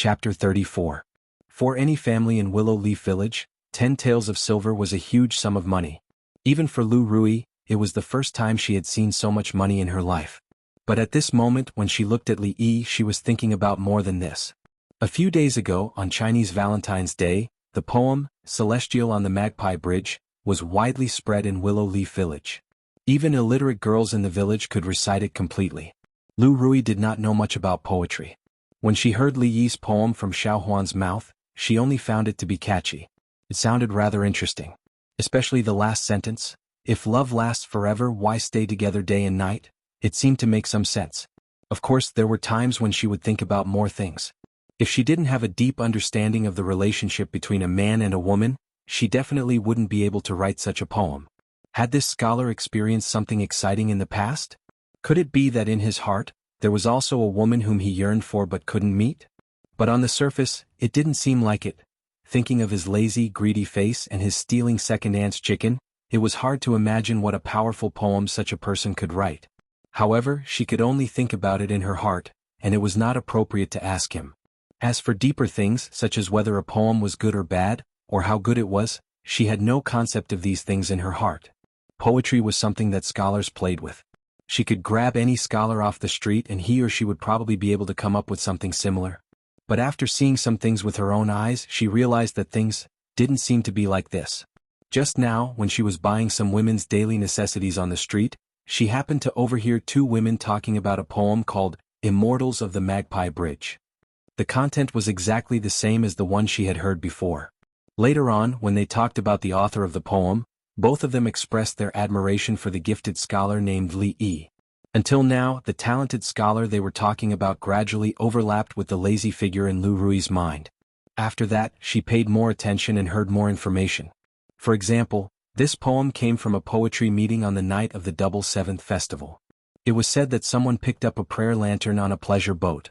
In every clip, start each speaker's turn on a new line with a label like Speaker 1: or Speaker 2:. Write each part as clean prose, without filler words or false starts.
Speaker 1: Chapter 34. For any family in Willow Leaf Village, 10 taels of silver was a huge sum of money. Even for Lu Rui, it was the first time she had seen so much money in her life. But at this moment when she looked at Li Yi, she was thinking about more than this. A few days ago, on Chinese Valentine's Day, the poem, Celestial on the Magpie Bridge, was widely spread in Willow Leaf Village. Even illiterate girls in the village could recite it completely. Lu Rui did not know much about poetry. When she heard Li Yi's poem from Xuanhuan's mouth, she only found it to be catchy. It sounded rather interesting. Especially the last sentence, "If love lasts forever, why stay together day and night?" It seemed to make some sense. Of course, there were times when she would think about more things. If she didn't have a deep understanding of the relationship between a man and a woman, she definitely wouldn't be able to write such a poem. Had this scholar experienced something exciting in the past? Could it be that in his heart, there was also a woman whom he yearned for but couldn't meet? But on the surface, it didn't seem like it. Thinking of his lazy, greedy face and his stealing second-aunt's chicken, it was hard to imagine what a powerful poem such a person could write. However, she could only think about it in her heart, and it was not appropriate to ask him. As for deeper things such as whether a poem was good or bad, or how good it was, she had no concept of these things in her heart. Poetry was something that scholars played with. She could grab any scholar off the street and he or she would probably be able to come up with something similar. But after seeing some things with her own eyes, she realized that things didn't seem to be like this. Just now, when she was buying some women's daily necessities on the street, she happened to overhear 2 women talking about a poem called Immortals of the Magpie Bridge. The content was exactly the same as the one she had heard before. Later on, when they talked about the author of the poem, both of them expressed their admiration for the gifted scholar named Li Yi. Until now, the talented scholar they were talking about gradually overlapped with the lazy figure in Lu Rui's mind. After that, she paid more attention and heard more information. For example, this poem came from a poetry meeting on the night of the Double Seventh Festival. It was said that someone picked up a prayer lantern on a pleasure boat.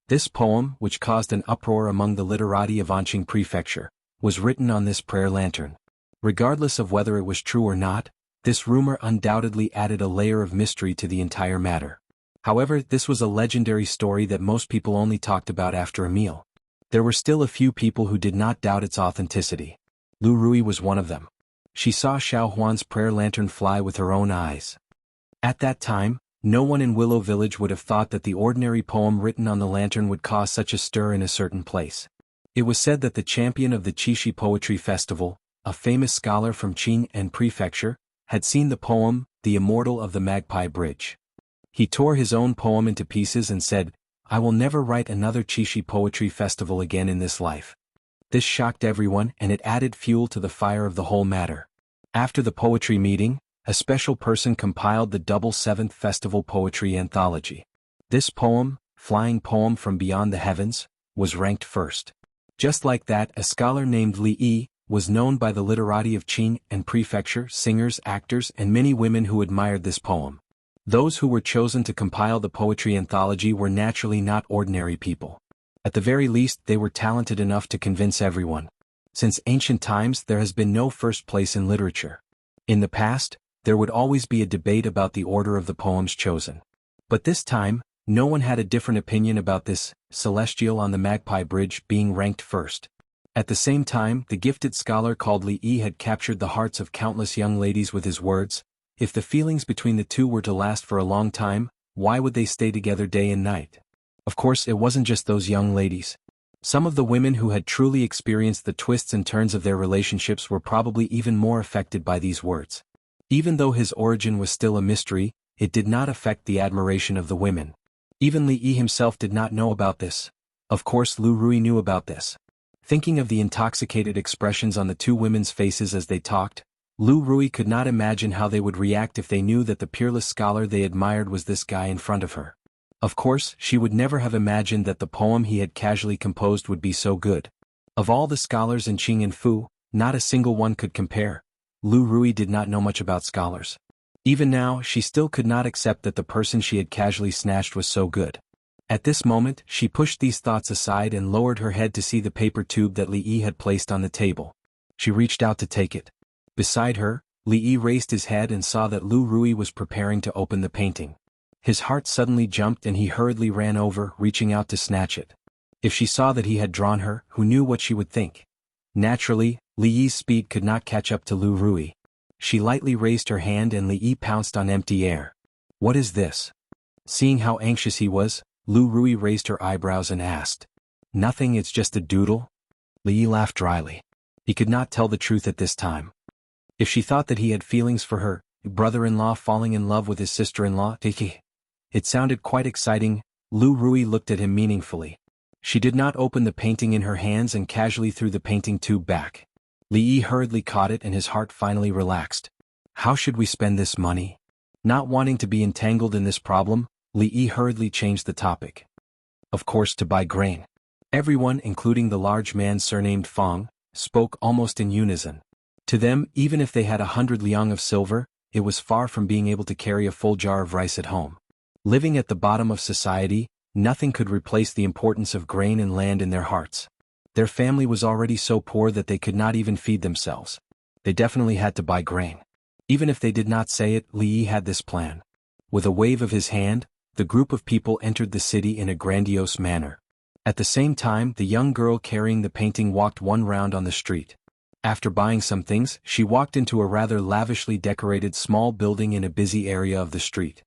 Speaker 1: This poem, which caused an uproar among the literati of Anqing Prefecture, was written on this prayer lantern. Regardless of whether it was true or not, this rumor undoubtedly added a layer of mystery to the entire matter. However, this was a legendary story that most people only talked about after a meal. There were still a few people who did not doubt its authenticity. Lu Rui was one of them. She saw Xuanhuan's prayer lantern fly with her own eyes. At that time, no one in Willow Village would have thought that the ordinary poem written on the lantern would cause such a stir in a certain place. It was said that the champion of the Qixi Poetry Festival, a famous scholar from Qing Prefecture, had seen the poem, The Immortal of the Magpie Bridge. He tore his own poem into pieces and said, "I will never write another Qixi Poetry Festival again in this life." This shocked everyone and it added fuel to the fire of the whole matter. After the poetry meeting, a special person compiled the Double Seventh Festival Poetry Anthology. This poem, Flying Poem from Beyond the Heavens, was ranked first. Just like that, a scholar named Li Yi was known by the literati of Qing Prefecture, singers, actors, and many women who admired this poem. Those who were chosen to compile the poetry anthology were naturally not ordinary people. At the very least, they were talented enough to convince everyone. Since ancient times, there has been no first place in literature. In the past, there would always be a debate about the order of the poems chosen. But this time, no one had a different opinion about this Celestial on the Magpie Bridge being ranked first. At the same time, the gifted scholar called Li Yi had captured the hearts of countless young ladies with his words. If the feelings between the two were to last for a long time, why would they stay together day and night? Of course, it wasn't just those young ladies. Some of the women who had truly experienced the twists and turns of their relationships were probably even more affected by these words. Even though his origin was still a mystery, it did not affect the admiration of the women. Even Li Yi himself did not know about this. Of course, Lu Rui knew about this. Thinking of the intoxicated expressions on the 2 women's faces as they talked, Lu Rui could not imagine how they would react if they knew that the peerless scholar they admired was this guy in front of her. Of course, she would never have imagined that the poem he had casually composed would be so good. Of all the scholars in Qing and Fu, not a single one could compare. Lu Rui did not know much about scholars. Even now, she still could not accept that the person she had casually snatched was so good. At this moment, she pushed these thoughts aside and lowered her head to see the paper tube that Li Yi had placed on the table. She reached out to take it. Beside her, Li Yi raised his head and saw that Lu Rui was preparing to open the painting. His heart suddenly jumped and he hurriedly ran over, reaching out to snatch it. If she saw that he had drawn her, who knew what she would think? Naturally, Li Yi's speed could not catch up to Lu Rui. She lightly raised her hand and Li Yi pounced on empty air. What is this? Seeing how anxious he was, Lu Rui raised her eyebrows and asked. Nothing, it's just a doodle? Li Yi laughed dryly. He could not tell the truth at this time. If she thought that he had feelings for her brother-in-law falling in love with his sister-in-law, it sounded quite exciting. Lu Rui looked at him meaningfully. She did not open the painting in her hands and casually threw the painting tube back. Li Yi hurriedly caught it and his heart finally relaxed. How should we spend this money? Not wanting to be entangled in this problem, Li Yi hurriedly changed the topic. Of course, to buy grain. Everyone, including the large man surnamed Fong, spoke almost in unison. To them, even if they had 100 liang of silver, it was far from being able to carry a full jar of rice at home. Living at the bottom of society, nothing could replace the importance of grain and land in their hearts. Their family was already so poor that they could not even feed themselves. They definitely had to buy grain. Even if they did not say it, Li Yi had this plan. With a wave of his hand, the group of people entered the city in a grandiose manner. At the same time, the young girl carrying the painting walked one round on the street. After buying some things, she walked into a rather lavishly decorated small building in a busy area of the street.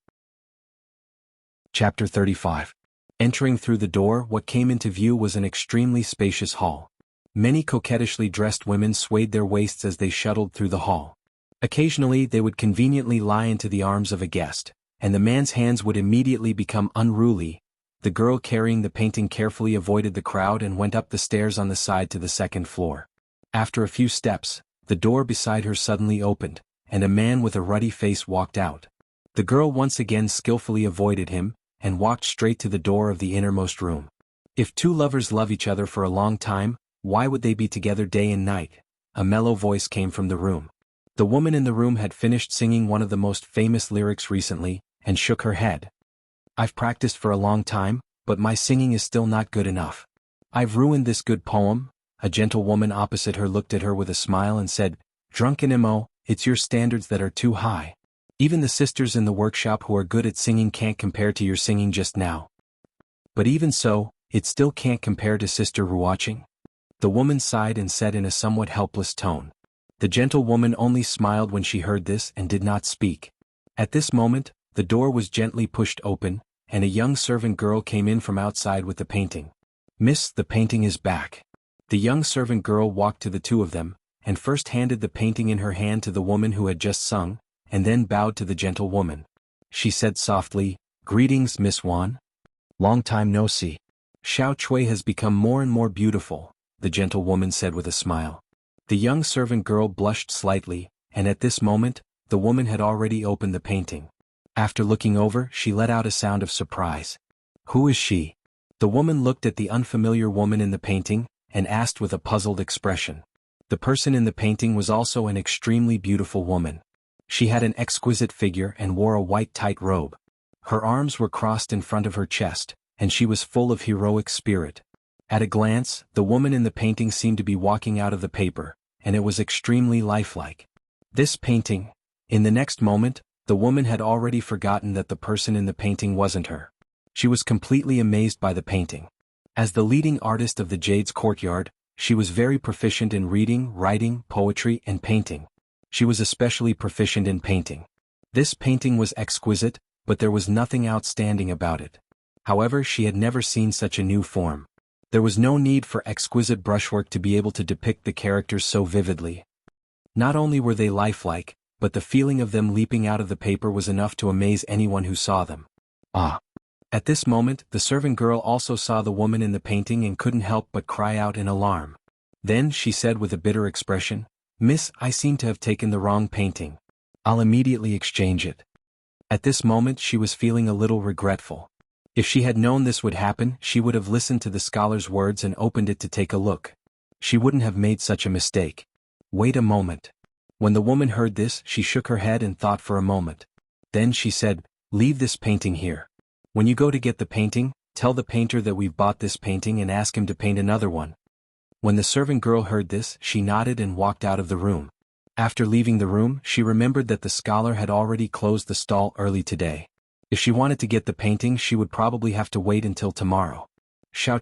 Speaker 1: Chapter 35. Entering through the door, what came into view was an extremely spacious hall. Many coquettishly dressed women swayed their waists as they shuttled through the hall. Occasionally they would conveniently lie into the arms of a guest, and the man's hands would immediately become unruly. The girl carrying the painting carefully avoided the crowd and went up the stairs on the side to the second floor. After a few steps, the door beside her suddenly opened, and a man with a ruddy face walked out. The girl once again skillfully avoided him, and walked straight to the door of the innermost room. If two lovers love each other for a long time, why would they be together day and night? A mellow voice came from the room. The woman in the room had finished singing one of the most famous lyrics recently, and shook her head. I've practiced for a long time, but my singing is still not good enough. I've ruined this good poem. A gentle woman opposite her looked at her with a smile and said, Drunken Mo, it's your standards that are too high. Even the sisters in the workshop who are good at singing can't compare to your singing just now. But even so, it still can't compare to Sister Ruoqing. The woman sighed and said in a somewhat helpless tone. The gentle woman only smiled when she heard this and did not speak. At this moment, the door was gently pushed open, and a young servant girl came in from outside with the painting. Miss, the painting is back. The young servant girl walked to the two of them, and first handed the painting in her hand to the woman who had just sung, and then bowed to the gentle woman. She said softly, Greetings, Miss Wan. Long time no see. Xiao Chui has become more and more beautiful, the gentle woman said with a smile. The young servant girl blushed slightly, and at this moment, the woman had already opened the painting. After looking over, she let out a sound of surprise. Who is she? The woman looked at the unfamiliar woman in the painting, and asked with a puzzled expression. The person in the painting was also an extremely beautiful woman. She had an exquisite figure and wore a white tight robe. Her arms were crossed in front of her chest, and she was full of heroic spirit. At a glance, the woman in the painting seemed to be walking out of the paper, and it was extremely lifelike. This painting. In the next moment, the woman had already forgotten that the person in the painting wasn't her. She was completely amazed by the painting. As the leading artist of the Jade's courtyard, she was very proficient in reading, writing, poetry, and painting. She was especially proficient in painting. This painting was exquisite, but there was nothing outstanding about it. However, she had never seen such a new form. There was no need for exquisite brushwork to be able to depict the characters so vividly. Not only were they lifelike, but the feeling of them leaping out of the paper was enough to amaze anyone who saw them. Ah! At this moment, the servant girl also saw the woman in the painting and couldn't help but cry out in alarm. Then she said with a bitter expression, Miss, I seem to have taken the wrong painting. I'll immediately exchange it. At this moment she was feeling a little regretful. If she had known this would happen, she would have listened to the scholar's words and opened it to take a look. She wouldn't have made such a mistake. Wait a moment. When the woman heard this, she shook her head and thought for a moment. Then she said, Leave this painting here. When you go to get the painting, tell the painter that we've bought this painting and ask him to paint another one. When the servant girl heard this, she nodded and walked out of the room. After leaving the room, she remembered that the scholar had already closed the stall early today. If she wanted to get the painting, she would probably have to wait until tomorrow. Xiao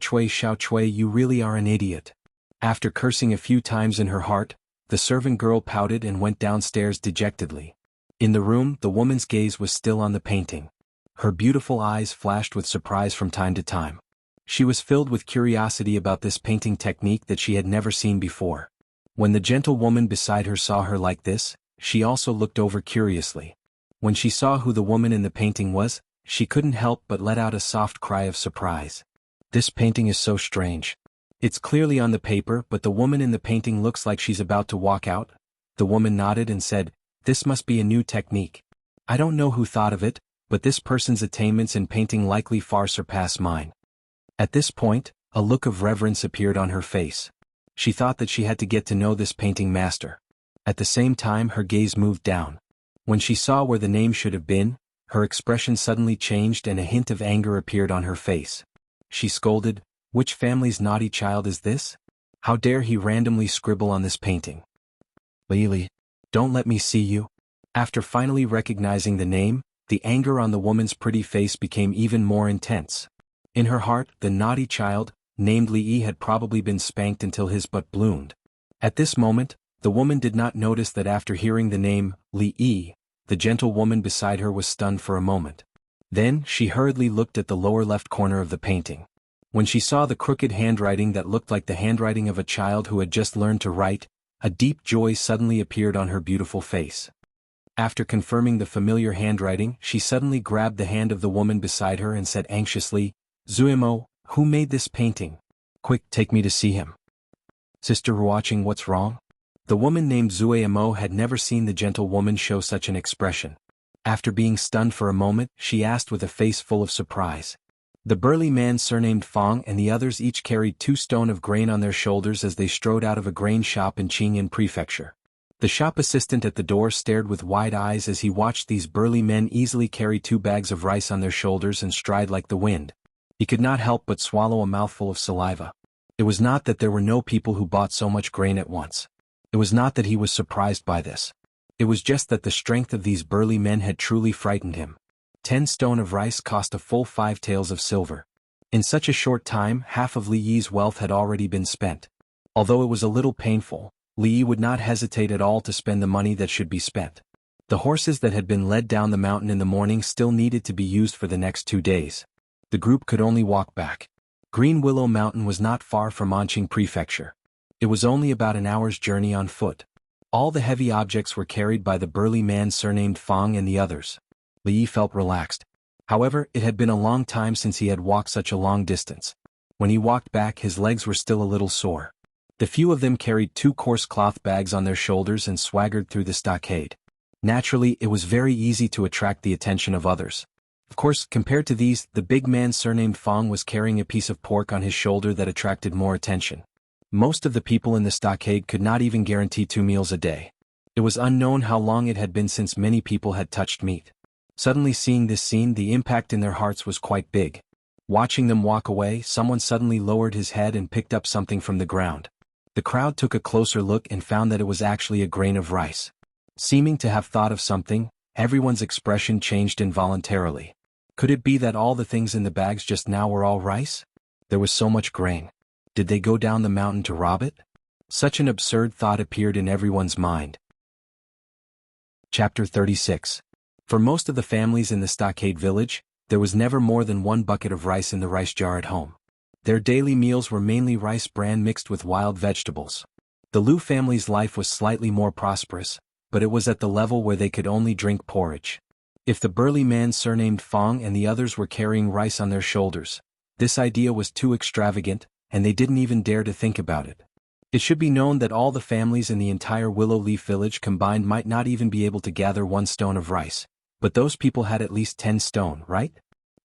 Speaker 1: Chui, you really are an idiot." After cursing a few times in her heart, the servant girl pouted and went downstairs dejectedly. In the room, the woman's gaze was still on the painting. Her beautiful eyes flashed with surprise from time to time. She was filled with curiosity about this painting technique that she had never seen before. When the gentle woman beside her saw her like this, she also looked over curiously. When she saw who the woman in the painting was, she couldn't help but let out a soft cry of surprise. "This painting is so strange. It's clearly on the paper, but the woman in the painting looks like she's about to walk out." The woman nodded and said, "This must be a new technique. I don't know who thought of it, but this person's attainments in painting likely far surpass mine." At this point, a look of reverence appeared on her face. She thought that she had to get to know this painting master. At the same time, her gaze moved down. When she saw where the name should have been, her expression suddenly changed and a hint of anger appeared on her face. She scolded, "Which family's naughty child is this? How dare he randomly scribble on this painting? Lily, don't let me see you." After finally recognizing the name, the anger on the woman's pretty face became even more intense. In her heart, the naughty child, named Li had probably been spanked until his butt bloomed. At this moment, the woman did not notice that after hearing the name, Li, the gentle woman beside her was stunned for a moment. Then, she hurriedly looked at the lower left corner of the painting. When she saw the crooked handwriting that looked like the handwriting of a child who had just learned to write, a deep joy suddenly appeared on her beautiful face. After confirming the familiar handwriting, she suddenly grabbed the hand of the woman beside her and said anxiously, "Zuimo, who made this painting? Quick, take me to see him." "Sister, watching, what's wrong?" The woman named Zuimo had never seen the gentle woman show such an expression. After being stunned for a moment, she asked with a face full of surprise. The burly man surnamed Fong and the others each carried 2 stone of grain on their shoulders as they strode out of a grain shop in Qingyan Prefecture. The shop assistant at the door stared with wide eyes as he watched these burly men easily carry 2 bags of rice on their shoulders and stride like the wind. He could not help but swallow a mouthful of saliva. It was not that there were no people who bought so much grain at once. It was not that he was surprised by this. It was just that the strength of these burly men had truly frightened him. 10 stone of rice cost a full 5 taels of silver. In such a short time, half of Li Yi's wealth had already been spent. Although it was a little painful, Li Yi would not hesitate at all to spend the money that should be spent. The horses that had been led down the mountain in the morning still needed to be used for the next 2 days. The group could only walk back. Green Willow Mountain was not far from Anqing Prefecture. It was only about an hour's journey on foot. All the heavy objects were carried by the burly man surnamed Fong and the others. Li Yi felt relaxed. However, it had been a long time since he had walked such a long distance. When he walked back, his legs were still a little sore. The few of them carried 2 coarse cloth bags on their shoulders and swaggered through the stockade. Naturally, it was very easy to attract the attention of others. Of course, compared to these, the big man surnamed Fong was carrying a piece of pork on his shoulder that attracted more attention. Most of the people in the stockade could not even guarantee 2 meals a day. It was unknown how long it had been since many people had touched meat. Suddenly seeing this scene, the impact in their hearts was quite big. Watching them walk away, someone suddenly lowered his head and picked up something from the ground. The crowd took a closer look and found that it was actually a grain of rice. Seeming to have thought of something, everyone's expression changed involuntarily. Could it be that all the things in the bags just now were all rice? There was so much grain. Did they go down the mountain to rob it? Such an absurd thought appeared in everyone's mind. Chapter 36. For most of the families in the stockade village, there was never more than 1 bucket of rice in the rice jar at home. Their daily meals were mainly rice bran mixed with wild vegetables. The Lu family's life was slightly more prosperous, but it was at the level where they could only drink porridge. If the burly man surnamed Fong and the others were carrying rice on their shoulders, this idea was too extravagant, and they didn't even dare to think about it. It should be known that all the families in the entire Willow Leaf village combined might not even be able to gather 1 stone of rice, but those people had at least 10 stone, right?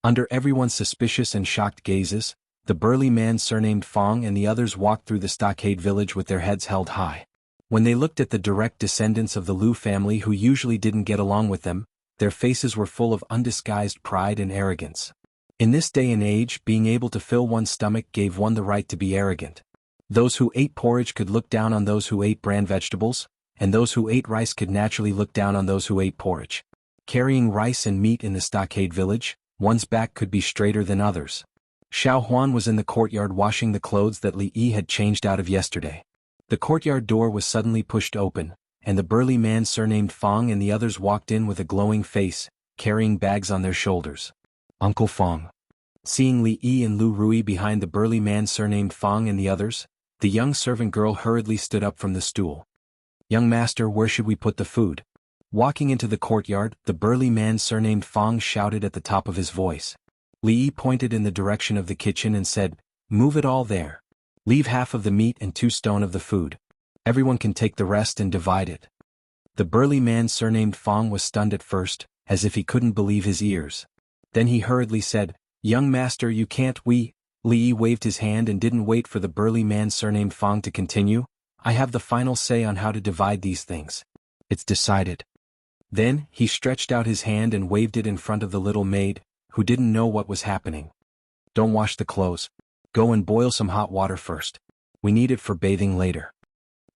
Speaker 1: Under everyone's suspicious and shocked gazes, the burly man surnamed Fong and the others walked through the stockade village with their heads held high. When they looked at the direct descendants of the Lu family who usually didn't get along with them, their faces were full of undisguised pride and arrogance. In this day and age, being able to fill one's stomach gave one the right to be arrogant. Those who ate porridge could look down on those who ate bran vegetables, and those who ate rice could naturally look down on those who ate porridge. Carrying rice and meat in the stockade village, one's back could be straighter than others. Xuanhuan was in the courtyard washing the clothes that Li Yi had changed out of yesterday. The courtyard door was suddenly pushed open, and the burly man surnamed Fong and the others walked in with a glowing face, carrying bags on their shoulders. Uncle Fong. Seeing Li Yi and Lu Rui behind the burly man surnamed Fong and the others, the young servant girl hurriedly stood up from the stool. Young master, where should we put the food? Walking into the courtyard, the burly man surnamed Fong shouted at the top of his voice. Li Yi pointed in the direction of the kitchen and said, "Move it all there. Leave half of the meat and 2 stone of the food. Everyone can take the rest and divide it." The burly man surnamed Fong was stunned at first, as if he couldn't believe his ears. Then he hurriedly said, "Young master, you can't Li Yi waved his hand and didn't wait for the burly man surnamed Fong to continue. "I have the final say on how to divide these things. It's decided." Then, he stretched out his hand and waved it in front of the little maid, who didn't know what was happening. "Don't wash the clothes. Go and boil some hot water first. We need it for bathing later."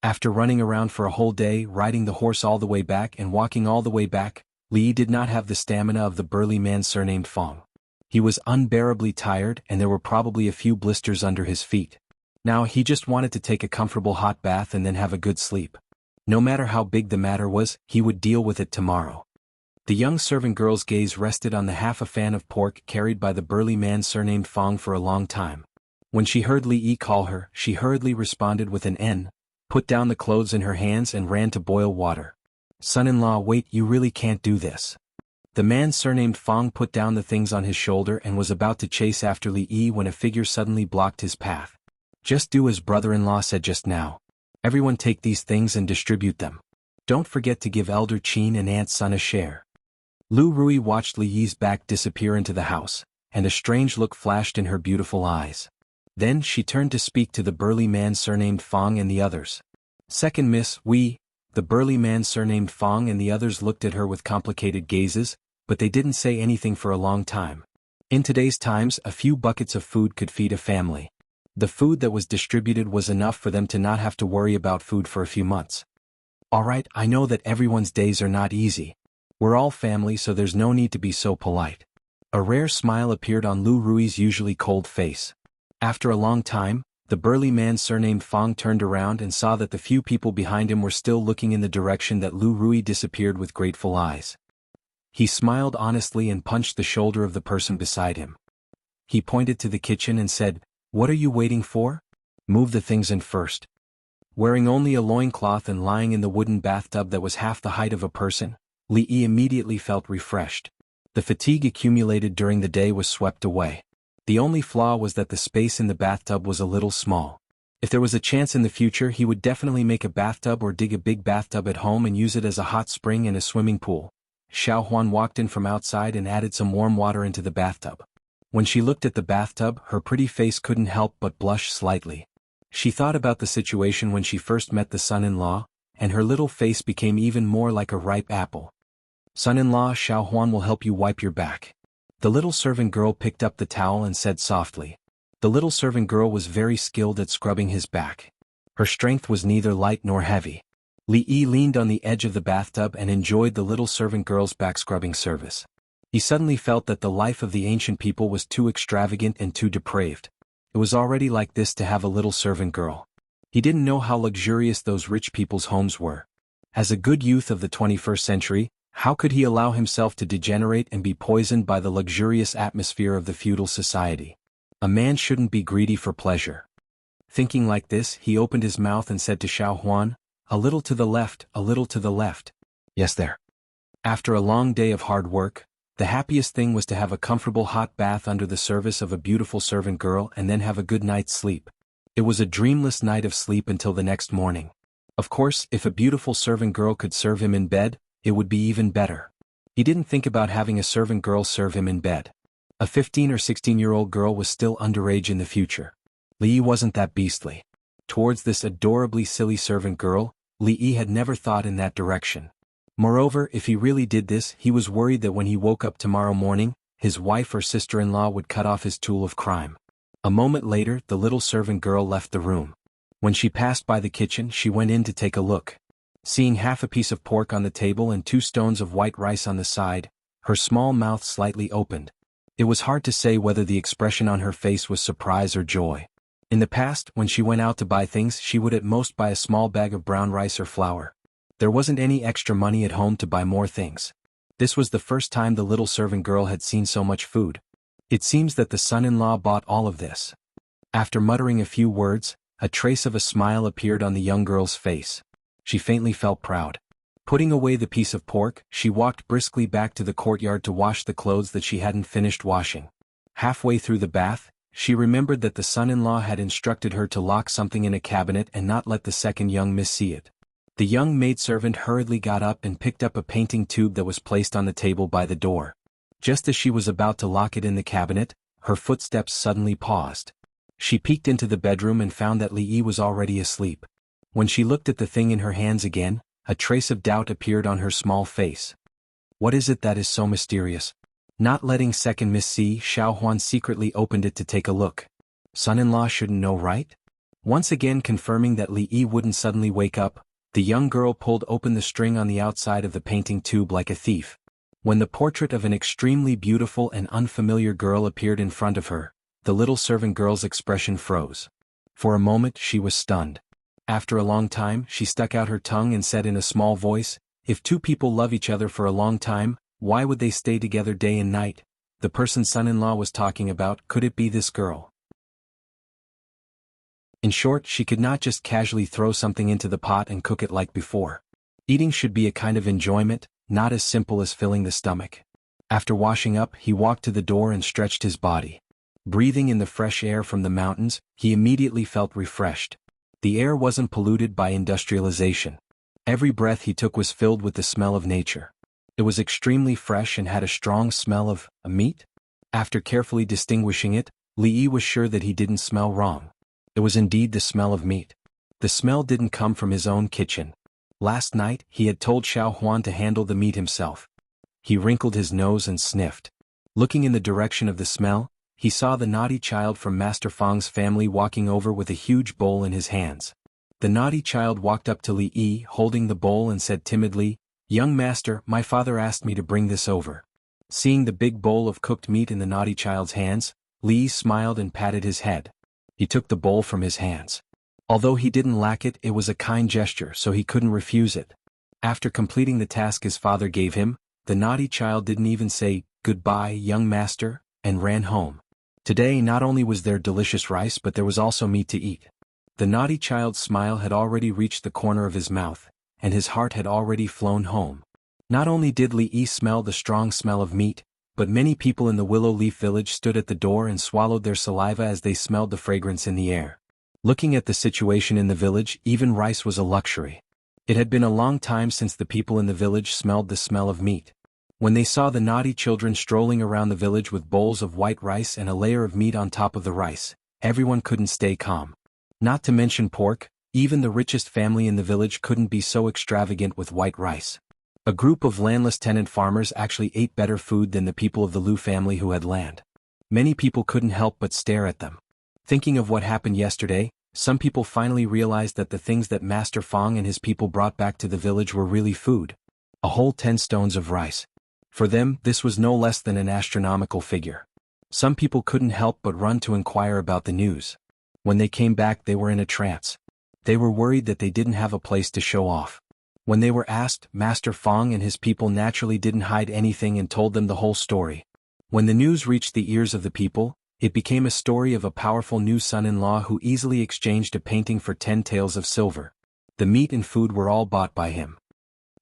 Speaker 1: After running around for a whole day, riding the horse all the way back and walking all the way back, Li Yi did not have the stamina of the burly man surnamed Fong. He was unbearably tired and there were probably a few blisters under his feet. Now he just wanted to take a comfortable hot bath and then have a good sleep. No matter how big the matter was, he would deal with it tomorrow. The young servant girl's gaze rested on the half a fan of pork carried by the burly man surnamed Fong for a long time. When she heard Li Yi call her, she hurriedly responded with an N, put down the clothes in her hands and ran to boil water. "Son-in-law, wait, you really can't do this." The man surnamed Fong put down the things on his shoulder and was about to chase after Li Yi when a figure suddenly blocked his path. "Just do as brother-in-law said just now. Everyone take these things and distribute them. Don't forget to give Elder Qin and Aunt Sun a share." Lu Rui watched Li Yi's back disappear into the house, and a strange look flashed in her beautiful eyes. Then she turned to speak to the burly man surnamed Fong and the others. "Second miss, the burly man surnamed Fong and the others looked at her with complicated gazes, but they didn't say anything for a long time. In today's times, a few buckets of food could feed a family. The food that was distributed was enough for them to not have to worry about food for a few months. "Alright, I know that everyone's days are not easy. We're all family, so there's no need to be so polite." A rare smile appeared on Lu Rui's usually cold face. After a long time, the burly man surnamed Fong turned around and saw that the few people behind him were still looking in the direction that Lu Rui disappeared with grateful eyes. He smiled honestly and punched the shoulder of the person beside him. He pointed to the kitchen and said, "What are you waiting for? Move the things in first." Wearing only a loincloth and lying in the wooden bathtub that was half the height of a person, Li Yi immediately felt refreshed. The fatigue accumulated during the day was swept away. The only flaw was that the space in the bathtub was a little small. If there was a chance in the future, he would definitely make a bathtub or dig a big bathtub at home and use it as a hot spring and a swimming pool. Xuanhuan walked in from outside and added some warm water into the bathtub. When she looked at the bathtub, her pretty face couldn't help but blush slightly. She thought about the situation when she first met the son-in-law, and her little face became even more like a ripe apple. "Son-in-law, Xuanhuan will help you wipe your back." The little servant girl picked up the towel and said softly. The little servant girl was very skilled at scrubbing his back. Her strength was neither light nor heavy. Li Yi leaned on the edge of the bathtub and enjoyed the little servant girl's back scrubbing service. He suddenly felt that the life of the ancient people was too extravagant and too depraved. It was already like this to have a little servant girl. He didn't know how luxurious those rich people's homes were. As a good youth of the 21st century, how could he allow himself to degenerate and be poisoned by the luxurious atmosphere of the feudal society? A man shouldn't be greedy for pleasure. Thinking like this, he opened his mouth and said to Xuanhuan, "A little to the left, a little to the left." "Yes, there." After a long day of hard work, the happiest thing was to have a comfortable hot bath under the service of a beautiful servant girl and then have a good night's sleep. It was a dreamless night of sleep until the next morning. Of course, if a beautiful servant girl could serve him in bed, it would be even better. He didn't think about having a servant girl serve him in bed. A 15 or 16-year-old girl was still underage in the future. Li Yi wasn't that beastly. Towards this adorably silly servant girl, Li Yi had never thought in that direction. Moreover, if he really did this, he was worried that when he woke up tomorrow morning, his wife or sister-in-law would cut off his tool of crime. A moment later, the little servant girl left the room. When she passed by the kitchen, she went in to take a look. Seeing half a piece of pork on the table and 2 stones of white rice on the side, her small mouth slightly opened. It was hard to say whether the expression on her face was surprise or joy. In the past, when she went out to buy things, she would at most buy a small bag of brown rice or flour. There wasn't any extra money at home to buy more things. This was the first time the little servant girl had seen so much food. It seems that the son-in-law bought all of this. After muttering a few words, a trace of a smile appeared on the young girl's face. She faintly felt proud. Putting away the piece of pork, she walked briskly back to the courtyard to wash the clothes that she hadn't finished washing. Halfway through the bath, she remembered that the son-in-law had instructed her to lock something in a cabinet and not let the second young miss see it. The young maidservant hurriedly got up and picked up a painting tube that was placed on the table by the door. Just as she was about to lock it in the cabinet, her footsteps suddenly paused. She peeked into the bedroom and found that Li Yi was already asleep. When she looked at the thing in her hands again, a trace of doubt appeared on her small face. What is it that is so mysterious? Not letting second Miss see, Xuanhuan secretly opened it to take a look. Son-in-law shouldn't know, right? Once again confirming that Li Yi wouldn't suddenly wake up, the young girl pulled open the string on the outside of the painting tube like a thief. When the portrait of an extremely beautiful and unfamiliar girl appeared in front of her, the little servant girl's expression froze. For a moment she was stunned. After a long time, she stuck out her tongue and said in a small voice, "If two people love each other for a long time, why would they stay together day and night?" The person son-in-law was talking about, could it be this girl? In short, she could not just casually throw something into the pot and cook it like before. Eating should be a kind of enjoyment, not as simple as filling the stomach. After washing up, he walked to the door and stretched his body. Breathing in the fresh air from the mountains, he immediately felt refreshed. The air wasn't polluted by industrialization. Every breath he took was filled with the smell of nature. It was extremely fresh and had a strong smell of meat. After carefully distinguishing it, Li Yi was sure that he didn't smell wrong. It was indeed the smell of meat. The smell didn't come from his own kitchen. Last night, he had told Xuanhuan to handle the meat himself. He wrinkled his nose and sniffed. Looking in the direction of the smell, he saw the naughty child from Master Fang's family walking over with a huge bowl in his hands. The naughty child walked up to Li Yi holding the bowl and said timidly, "Young master, my father asked me to bring this over." Seeing the big bowl of cooked meat in the naughty child's hands, Li Yi smiled and patted his head. He took the bowl from his hands. Although he didn't lack it, it was a kind gesture, so he couldn't refuse it. After completing the task his father gave him, the naughty child didn't even say, "Goodbye, young master," and ran home. Today not only was there delicious rice but there was also meat to eat. The naughty child's smile had already reached the corner of his mouth, and his heart had already flown home. Not only did Li Yi smell the strong smell of meat, but many people in the Willow Leaf village stood at the door and swallowed their saliva as they smelled the fragrance in the air. Looking at the situation in the village, even rice was a luxury. It had been a long time since the people in the village smelled the smell of meat. When they saw the naughty children strolling around the village with bowls of white rice and a layer of meat on top of the rice, everyone couldn't stay calm. Not to mention pork, even the richest family in the village couldn't be so extravagant with white rice. A group of landless tenant farmers actually ate better food than the people of the Liu family who had land. Many people couldn't help but stare at them. Thinking of what happened yesterday, some people finally realized that the things that Master Fang and his people brought back to the village were really food. A whole 10 stones of rice. For them, this was no less than an astronomical figure. Some people couldn't help but run to inquire about the news. When they came back, they were in a trance. They were worried that they didn't have a place to show off. When they were asked, Master Fang and his people naturally didn't hide anything and told them the whole story. When the news reached the ears of the people, it became a story of a powerful new son-in-law who easily exchanged a painting for 10 taels of silver. The meat and food were all bought by him.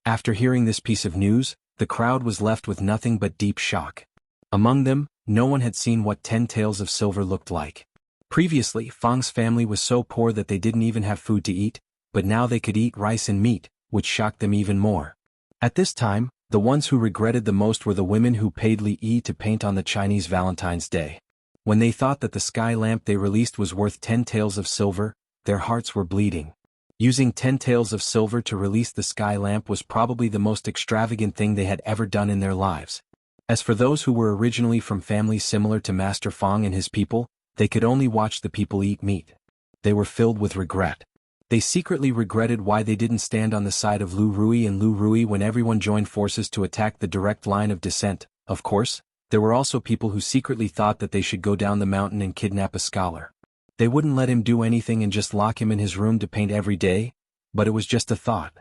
Speaker 1: After hearing this piece of news, the crowd was left with nothing but deep shock. Among them, no one had seen what 10 taels of silver looked like. Previously, Fang's family was so poor that they didn't even have food to eat, but now they could eat rice and meat, which shocked them even more. At this time, the ones who regretted the most were the women who paid Li Yi to paint on the Chinese Valentine's Day. When they thought that the sky lamp they released was worth 10 taels of silver, their hearts were bleeding. Using 10 taels of silver to release the sky lamp was probably the most extravagant thing they had ever done in their lives. As for those who were originally from families similar to Master Fang and his people, they could only watch the people eat meat. They were filled with regret. They secretly regretted why they didn't stand on the side of Lu Rui and Lu Rui when everyone joined forces to attack the direct line of descent. Of course, There were also people who secretly thought that they should go down the mountain and kidnap a scholar. They wouldn't let him do anything and just lock him in his room to paint every day, but it was just a thought.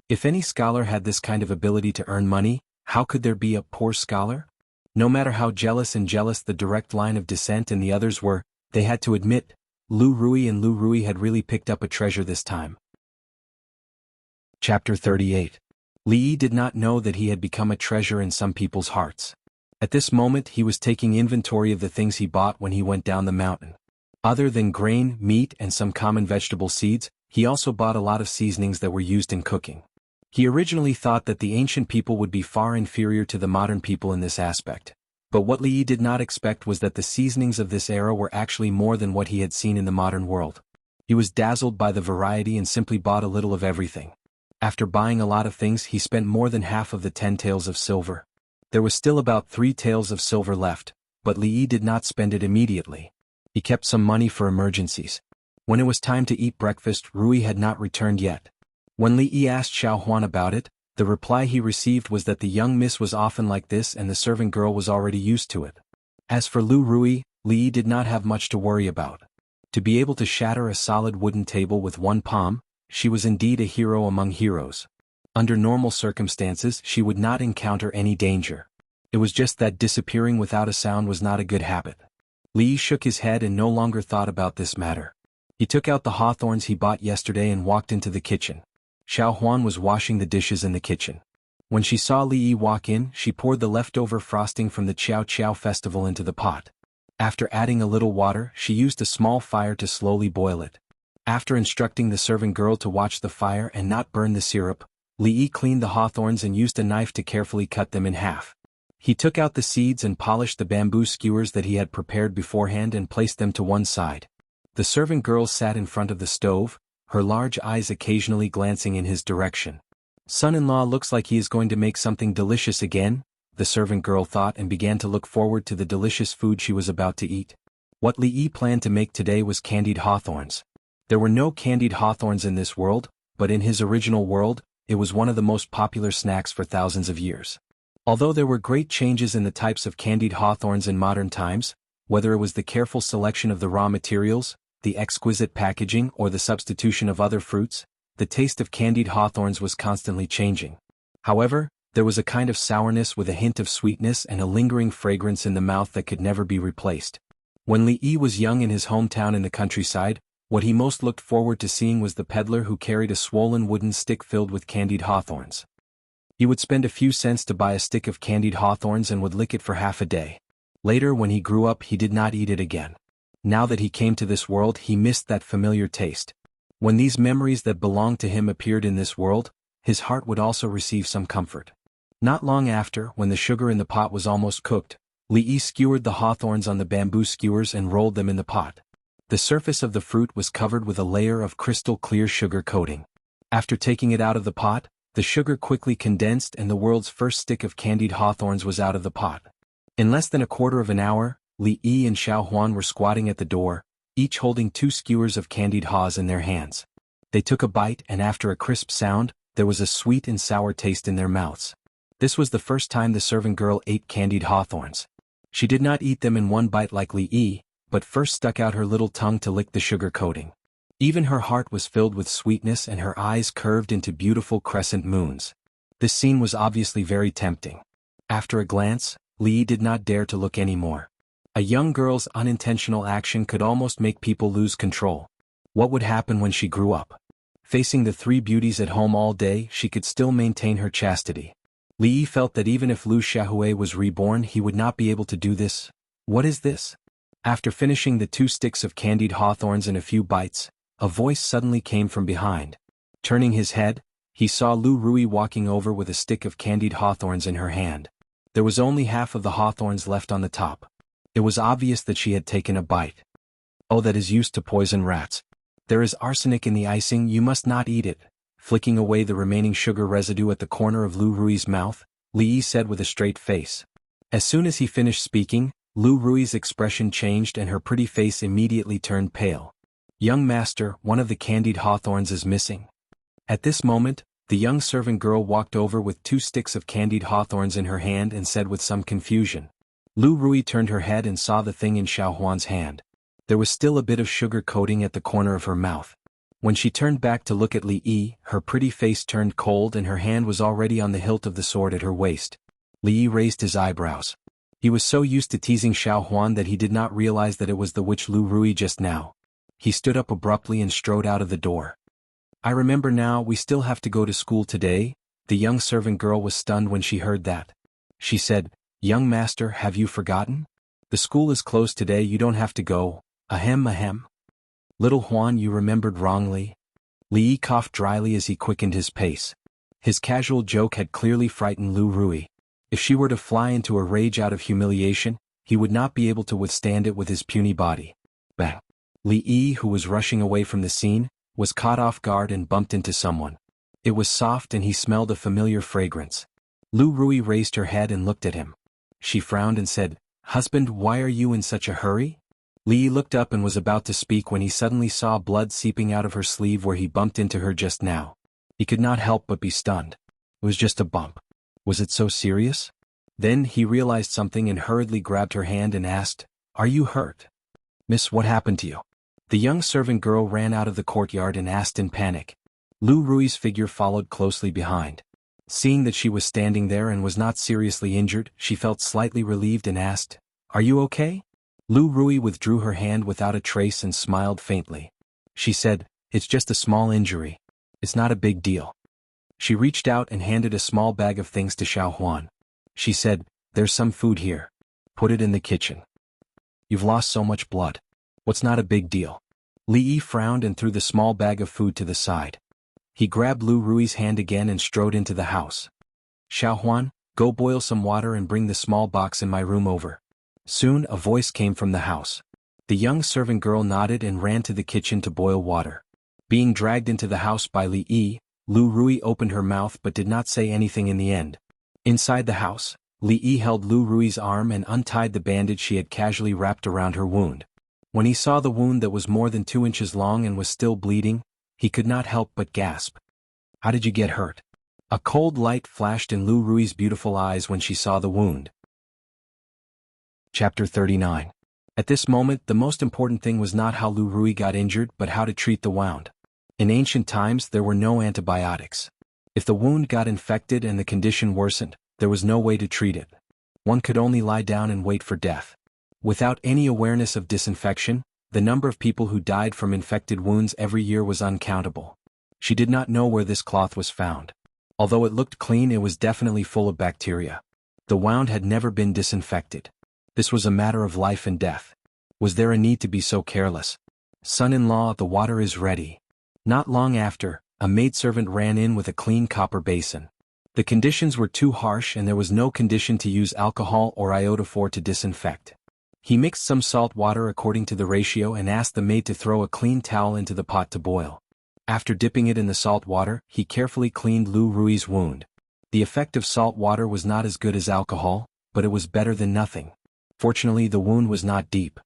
Speaker 1: If any scholar had this kind of ability to earn money, how could there be a poor scholar? No matter how jealous the direct line of descent and the others were, they had to admit, Lu Rui had really picked up a treasure this time. Chapter 38. Li Yi did not know that he had become a treasure in some people's hearts. At this moment he was taking inventory of the things he bought when he went down the mountain. Other than grain, meat and some common vegetable seeds, he also bought a lot of seasonings that were used in cooking. He originally thought that the ancient people would be far inferior to the modern people in this aspect. But what Li Yi did not expect was that the seasonings of this era were actually more than what he had seen in the modern world. He was dazzled by the variety and simply bought a little of everything. After buying a lot of things he spent more than half of the 10 taels of silver. There was still about 3 taels of silver left, but Li Yi did not spend it immediately. He kept some money for emergencies. When it was time to eat breakfast, Rui had not returned yet. When Li Yi asked Xuanhuan about it, the reply he received was that the young miss was often like this and the servant girl was already used to it. As for Lu Rui, Li Yi did not have much to worry about. To be able to shatter a solid wooden table with one palm, she was indeed a hero among heroes. Under normal circumstances she would not encounter any danger. It was just that disappearing without a sound was not a good habit. Li Yi shook his head and no longer thought about this matter. He took out the hawthorns he bought yesterday and walked into the kitchen. Xuanhuan was washing the dishes in the kitchen. When she saw Li Yi walk in, she poured the leftover frosting from the Qiao festival into the pot. After adding a little water, she used a small fire to slowly boil it. After instructing the servant girl to watch the fire and not burn the syrup, Li Yi cleaned the hawthorns and used a knife to carefully cut them in half. He took out the seeds and polished the bamboo skewers that he had prepared beforehand and placed them to one side. The servant girl sat in front of the stove, her large eyes occasionally glancing in his direction. Son-in-law looks like he is going to make something delicious again, the servant girl thought and began to look forward to the delicious food she was about to eat. What Li Yi planned to make today was candied hawthorns. There were no candied hawthorns in this world, but in his original world, it was one of the most popular snacks for thousands of years. Although there were great changes in the types of candied hawthorns in modern times, whether it was the careful selection of the raw materials, the exquisite packaging or the substitution of other fruits, the taste of candied hawthorns was constantly changing. However, there was a kind of sourness with a hint of sweetness and a lingering fragrance in the mouth that could never be replaced. When Li Yi was young in his hometown in the countryside, what he most looked forward to seeing was the peddler who carried a swollen wooden stick filled with candied hawthorns. He would spend a few cents to buy a stick of candied hawthorns and would lick it for half a day. Later, when he grew up, he did not eat it again. Now that he came to this world, he missed that familiar taste. When these memories that belonged to him appeared in this world, his heart would also receive some comfort. Not long after, when the sugar in the pot was almost cooked, Li Yi skewered the hawthorns on the bamboo skewers and rolled them in the pot. The surface of the fruit was covered with a layer of crystal-clear sugar coating. After taking it out of the pot, the sugar quickly condensed and the world's first stick of candied hawthorns was out of the pot. In less than a quarter of an hour, Li Yi and Xuanhuan were squatting at the door, each holding 2 skewers of candied haws in their hands. They took a bite and after a crisp sound, there was a sweet and sour taste in their mouths. This was the first time the servant girl ate candied hawthorns. She did not eat them in one bite like Li Yi, but first stuck out her little tongue to lick the sugar coating. Even her heart was filled with sweetness and her eyes curved into beautiful crescent moons. This scene was obviously very tempting. After a glance, Li Yi did not dare to look anymore. A young girl's unintentional action could almost make people lose control. What would happen when she grew up? Facing the 3 beauties at home all day, she could still maintain her chastity. Li Yi felt that even if Lu Xiaohui was reborn, he would not be able to do this. What is this? After finishing the 2 sticks of candied hawthorns in a few bites, a voice suddenly came from behind. Turning his head, he saw Lu Rui walking over with a stick of candied hawthorns in her hand. There was only half of the hawthorns left on the top. It was obvious that she had taken a bite. Oh, that is used to poison rats. There is arsenic in the icing, you must not eat it. Flicking away the remaining sugar residue at the corner of Lu Rui's mouth, Li Yi said with a straight face. As soon as he finished speaking, Lu Rui's expression changed and her pretty face immediately turned pale. Young master, one of the candied hawthorns is missing. At this moment, the young servant girl walked over with 2 sticks of candied hawthorns in her hand and said with some confusion. Lu Rui turned her head and saw the thing in Xuanhuan's hand. There was still a bit of sugar coating at the corner of her mouth. When she turned back to look at Li Yi, her pretty face turned cold and her hand was already on the hilt of the sword at her waist. Li Yi raised his eyebrows. He was so used to teasing Xuanhuan that he did not realize that it was the witch Lu Rui just now. He stood up abruptly and strode out of the door. I remember now, we still have to go to school today. The young servant girl was stunned when she heard that. She said, "Young master, have you forgotten? The school is closed today, you don't have to go." Ahem ahem. Little Huan, you remembered wrongly. Li Yi coughed dryly as he quickened his pace. His casual joke had clearly frightened Lu Rui. If she were to fly into a rage out of humiliation, he would not be able to withstand it with his puny body. Bang! Li Yi, who was rushing away from the scene, was caught off guard and bumped into someone. It was soft and he smelled a familiar fragrance. Lu Rui raised her head and looked at him. She frowned and said, "Husband, why are you in such a hurry?" Li Yi looked up and was about to speak when he suddenly saw blood seeping out of her sleeve where he bumped into her just now. He could not help but be stunned. It was just a bump. Was it so serious? Then he realized something and hurriedly grabbed her hand and asked, "Are you hurt?" "Miss, what happened to you?" The young servant girl ran out of the courtyard and asked in panic. Lu Rui's figure followed closely behind. Seeing that she was standing there and was not seriously injured, she felt slightly relieved and asked, "Are you okay?" Lu Rui withdrew her hand without a trace and smiled faintly. She said, "It's just a small injury. It's not a big deal." She reached out and handed a small bag of things to Xuanhuan. She said, "There's some food here. Put it in the kitchen. You've lost so much blood. What's not a big deal?" Li Yi frowned and threw the small bag of food to the side. He grabbed Lu Rui's hand again and strode into the house. "Xuanhuan, go boil some water and bring the small box in my room over." Soon a voice came from the house. The young servant girl nodded and ran to the kitchen to boil water. Being dragged into the house by Li Yi, Lu Rui opened her mouth but did not say anything in the end. Inside the house, Li Yi held Lu Rui's arm and untied the bandage she had casually wrapped around her wound. When he saw the wound that was more than 2 inches long and was still bleeding, he could not help but gasp. "How did you get hurt?" A cold light flashed in Lu Rui's beautiful eyes when she saw the wound. Chapter 39. At this moment, the most important thing was not how Lu Rui got injured but how to treat the wound. In ancient times there were no antibiotics. If the wound got infected and the condition worsened, there was no way to treat it. One could only lie down and wait for death. Without any awareness of disinfection, the number of people who died from infected wounds every year was uncountable. She did not know where this cloth was found. Although it looked clean, it was definitely full of bacteria. The wound had never been disinfected. This was a matter of life and death. Was there a need to be so careless? "Son-in-law, the water is ready." Not long after, a maidservant ran in with a clean copper basin. The conditions were too harsh and there was no condition to use alcohol or iodophor to disinfect. He mixed some salt water according to the ratio and asked the maid to throw a clean towel into the pot to boil. After dipping it in the salt water, he carefully cleaned Lu Rui's wound. The effect of salt water was not as good as alcohol, but it was better than nothing. Fortunately, the wound was not deep.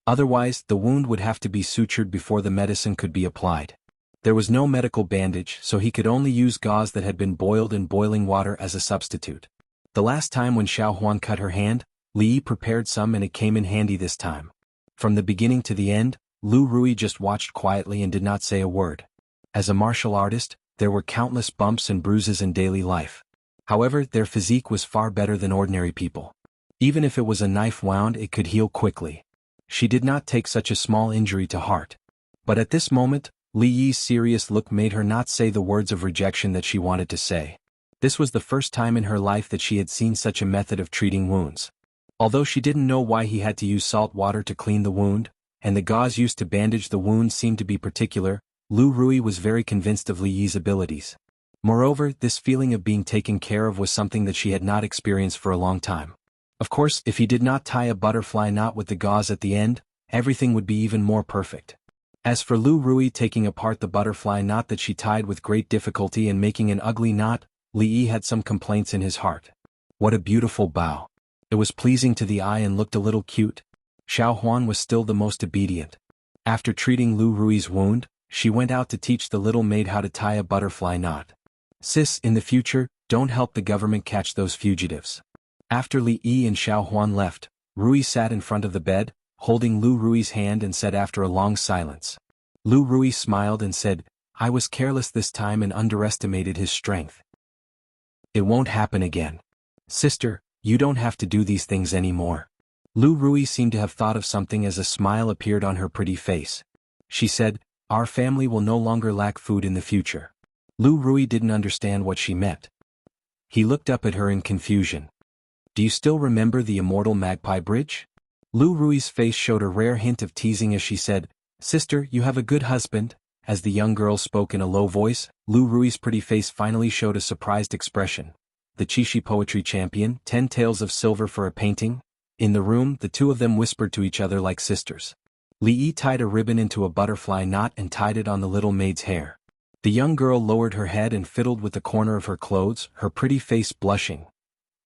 Speaker 1: Otherwise, the wound would have to be sutured before the medicine could be applied. There was no medical bandage, so he could only use gauze that had been boiled in boiling water as a substitute. The last time when Xuanhuan cut her hand, Li Yi prepared some and it came in handy this time. From the beginning to the end, Lu Rui just watched quietly and did not say a word. As a martial artist, there were countless bumps and bruises in daily life. However, their physique was far better than ordinary people. Even if it was a knife wound, it could heal quickly. She did not take such a small injury to heart. But at this moment, Li Yi's serious look made her not say the words of rejection that she wanted to say. This was the first time in her life that she had seen such a method of treating wounds. Although she didn't know why he had to use salt water to clean the wound, and the gauze used to bandage the wound seemed to be particular, Lu Rui was very convinced of Li Yi's abilities. Moreover, this feeling of being taken care of was something that she had not experienced for a long time. Of course, if he did not tie a butterfly knot with the gauze at the end, everything would be even more perfect. As for Lu Rui taking apart the butterfly knot that she tied with great difficulty and making an ugly knot, Li Yi had some complaints in his heart. What a beautiful bow. It was pleasing to the eye and looked a little cute. Xuanhuan was still the most obedient. After treating Lu Rui's wound, she went out to teach the little maid how to tie a butterfly knot. "Sis, in the future, don't help the government catch those fugitives." After Li Yi and Xuanhuan left, Rui sat in front of the bed, holding Lu Rui's hand and said after a long silence. Lu Rui smiled and said, "I was careless this time and underestimated his strength. It won't happen again. Sister, you don't have to do these things anymore." Lu Rui seemed to have thought of something as a smile appeared on her pretty face. She said, "Our family will no longer lack food in the future." Lu Rui didn't understand what she meant. He looked up at her in confusion. "Do you still remember the immortal magpie bridge?" Lu Rui's face showed a rare hint of teasing as she said, "Sister, you have a good husband." As the young girl spoke in a low voice, Lu Rui's pretty face finally showed a surprised expression. "The Qishi poetry champion, 10 taels of silver for a painting?" In the room, the two of them whispered to each other like sisters. Li Yi tied a ribbon into a butterfly knot and tied it on the little maid's hair. The young girl lowered her head and fiddled with the corner of her clothes, her pretty face blushing.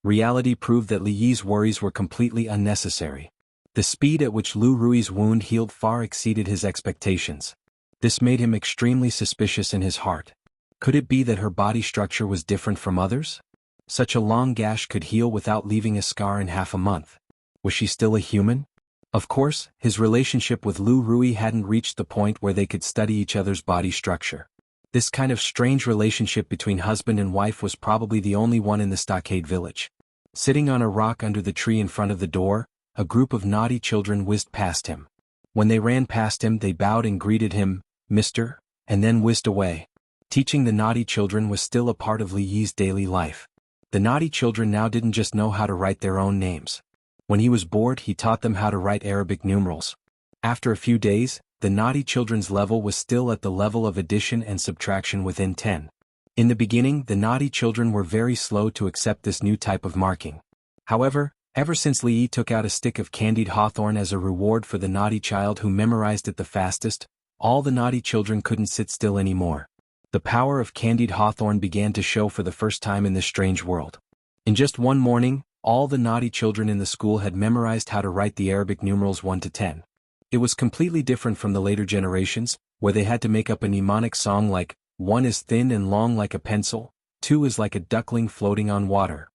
Speaker 1: Reality proved that Li Yi's worries were completely unnecessary. The speed at which Lu Rui's wound healed far exceeded his expectations. This made him extremely suspicious in his heart. Could it be that her body structure was different from others? Such a long gash could heal without leaving a scar in half a month. Was she still a human? Of course, his relationship with Lu Rui hadn't reached the point where they could study each other's body structure. This kind of strange relationship between husband and wife was probably the only one in the stockade village. Sitting on a rock under the tree in front of the door, a group of naughty children whizzed past him. When they ran past him, they bowed and greeted him, "Mister," and then whizzed away. Teaching the naughty children was still a part of Li Yi's daily life. The naughty children now didn't just know how to write their own names. When he was bored, he taught them how to write Arabic numerals. After a few days, the naughty children's level was still at the level of addition and subtraction within 10. In the beginning, the naughty children were very slow to accept this new type of marking. However, ever since Li Yi took out a stick of candied hawthorn as a reward for the naughty child who memorized it the fastest, all the naughty children couldn't sit still anymore. The power of candied hawthorn began to show for the first time in this strange world. In just one morning, all the naughty children in the school had memorized how to write the Arabic numerals 1 to 10. It was completely different from the later generations, where they had to make up a mnemonic song like, 1 is thin and long like a pencil, 2 is like a duckling floating on water.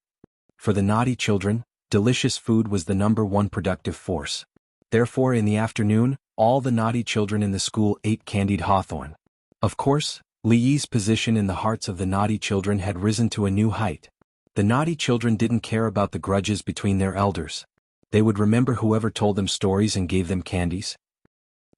Speaker 1: For the naughty children, delicious food was the #1 productive force. Therefore, in the afternoon, all the naughty children in the school ate candied hawthorn. Of course, Li Yi's position in the hearts of the naughty children had risen to a new height. The naughty children didn't care about the grudges between their elders. They would remember whoever told them stories and gave them candies.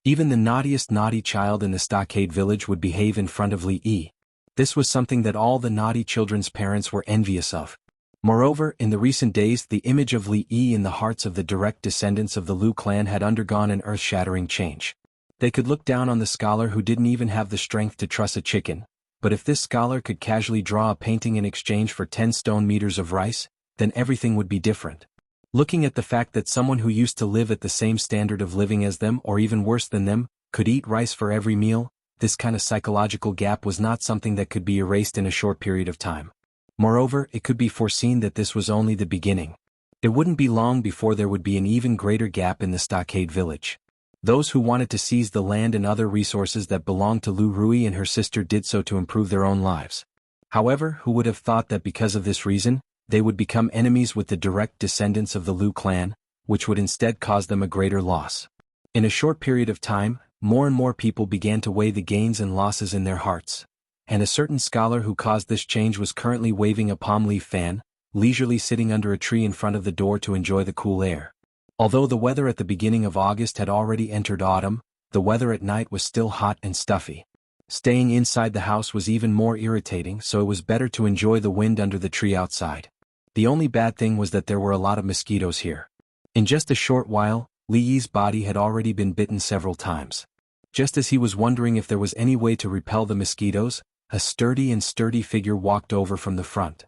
Speaker 1: Even the naughtiest naughty child in the stockade village would behave in front of Li Yi. This was something that all the naughty children's parents were envious of. Moreover, in the recent days, the image of Li Yi in the hearts of the direct descendants of the Lu clan had undergone an earth-shattering change. They could look down on the scholar who didn't even have the strength to truss a chicken, but if this scholar could casually draw a painting in exchange for 10 stone meters of rice, then everything would be different. Looking at the fact that someone who used to live at the same standard of living as them or even worse than them, could eat rice for every meal, this kind of psychological gap was not something that could be erased in a short period of time. Moreover, it could be foreseen that this was only the beginning. It wouldn't be long before there would be an even greater gap in the stockade village. Those who wanted to seize the land and other resources that belonged to Lu Rui and her sister did so to improve their own lives. However, who would have thought that because of this reason, they would become enemies with the direct descendants of the Lu clan, which would instead cause them a greater loss. In a short period of time, more and more people began to weigh the gains and losses in their hearts. And a certain scholar who caused this change was currently waving a palm leaf fan, leisurely sitting under a tree in front of the door to enjoy the cool air. Although the weather at the beginning of August had already entered autumn, the weather at night was still hot and stuffy. Staying inside the house was even more irritating, so it was better to enjoy the wind under the tree outside. The only bad thing was that there were a lot of mosquitoes here. In just a short while, Li Yi's body had already been bitten several times. Just as he was wondering if there was any way to repel the mosquitoes, a sturdy figure walked over from the front.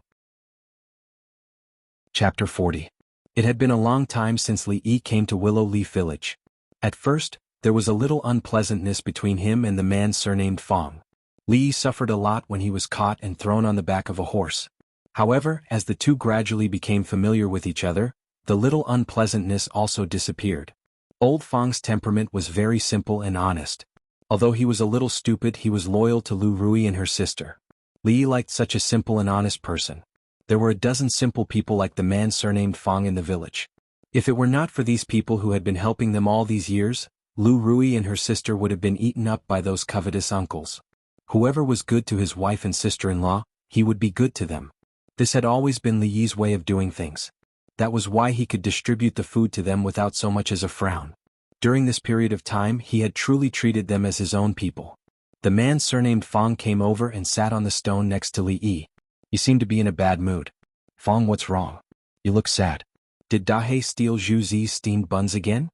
Speaker 1: Chapter 40. It had been a long time since Li Yi came to Willow Leaf Village. At first, there was a little unpleasantness between him and the man surnamed Fong. Li Yi suffered a lot when he was caught and thrown on the back of a horse. However, as the two gradually became familiar with each other, the little unpleasantness also disappeared. Old Fong's temperament was very simple and honest. Although he was a little stupid, he was loyal to Lu Rui and her sister. Li Yi liked such a simple and honest person. There were a dozen simple people like the man surnamed Fong in the village. If it were not for these people who had been helping them all these years, Lu Rui and her sister would have been eaten up by those covetous uncles. Whoever was good to his wife and sister-in-law, he would be good to them. This had always been Li Yi's way of doing things. That was why he could distribute the food to them without so much as a frown. During this period of time he had truly treated them as his own people. The man surnamed Fong came over and sat on the stone next to Li Yi. "You seem to be in a bad mood. Fong, what's wrong? You look sad. Did Dahe steal Zhu Zi's steamed buns again?"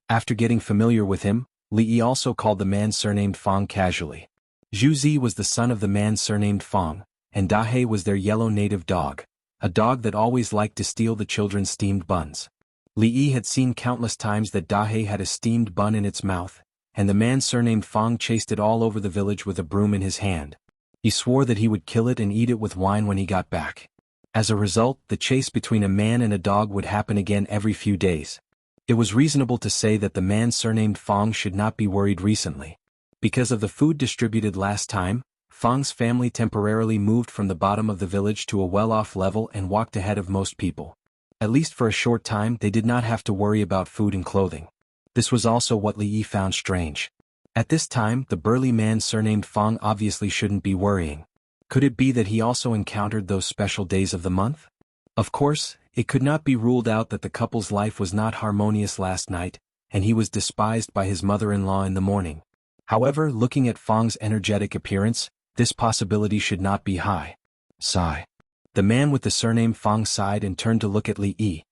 Speaker 1: After getting familiar with him, Li Yi also called the man surnamed Fong casually. Zhu Zi was the son of the man surnamed Fong, and Dahe was their yellow native dog, a dog that always liked to steal the children's steamed buns. Li Yi had seen countless times that Dahe had a steamed bun in its mouth, and the man surnamed Fong chased it all over the village with a broom in his hand. He swore that he would kill it and eat it with wine when he got back. As a result, the chase between a man and a dog would happen again every few days. It was reasonable to say that the man surnamed Fong should not be worried recently. Because of the food distributed last time, Fong's family temporarily moved from the bottom of the village to a well-off level and walked ahead of most people. At least for a short time they did not have to worry about food and clothing. This was also what Li Yi found strange. At this time the burly man surnamed Fong obviously shouldn't be worrying. Could it be that he also encountered those special days of the month? Of course, it could not be ruled out that the couple's life was not harmonious last night, and he was despised by his mother-in-law in the morning. However, looking at Fong's energetic appearance, this possibility should not be high. Sigh. The man with the surname Fong sighed and turned to look at Li Yi.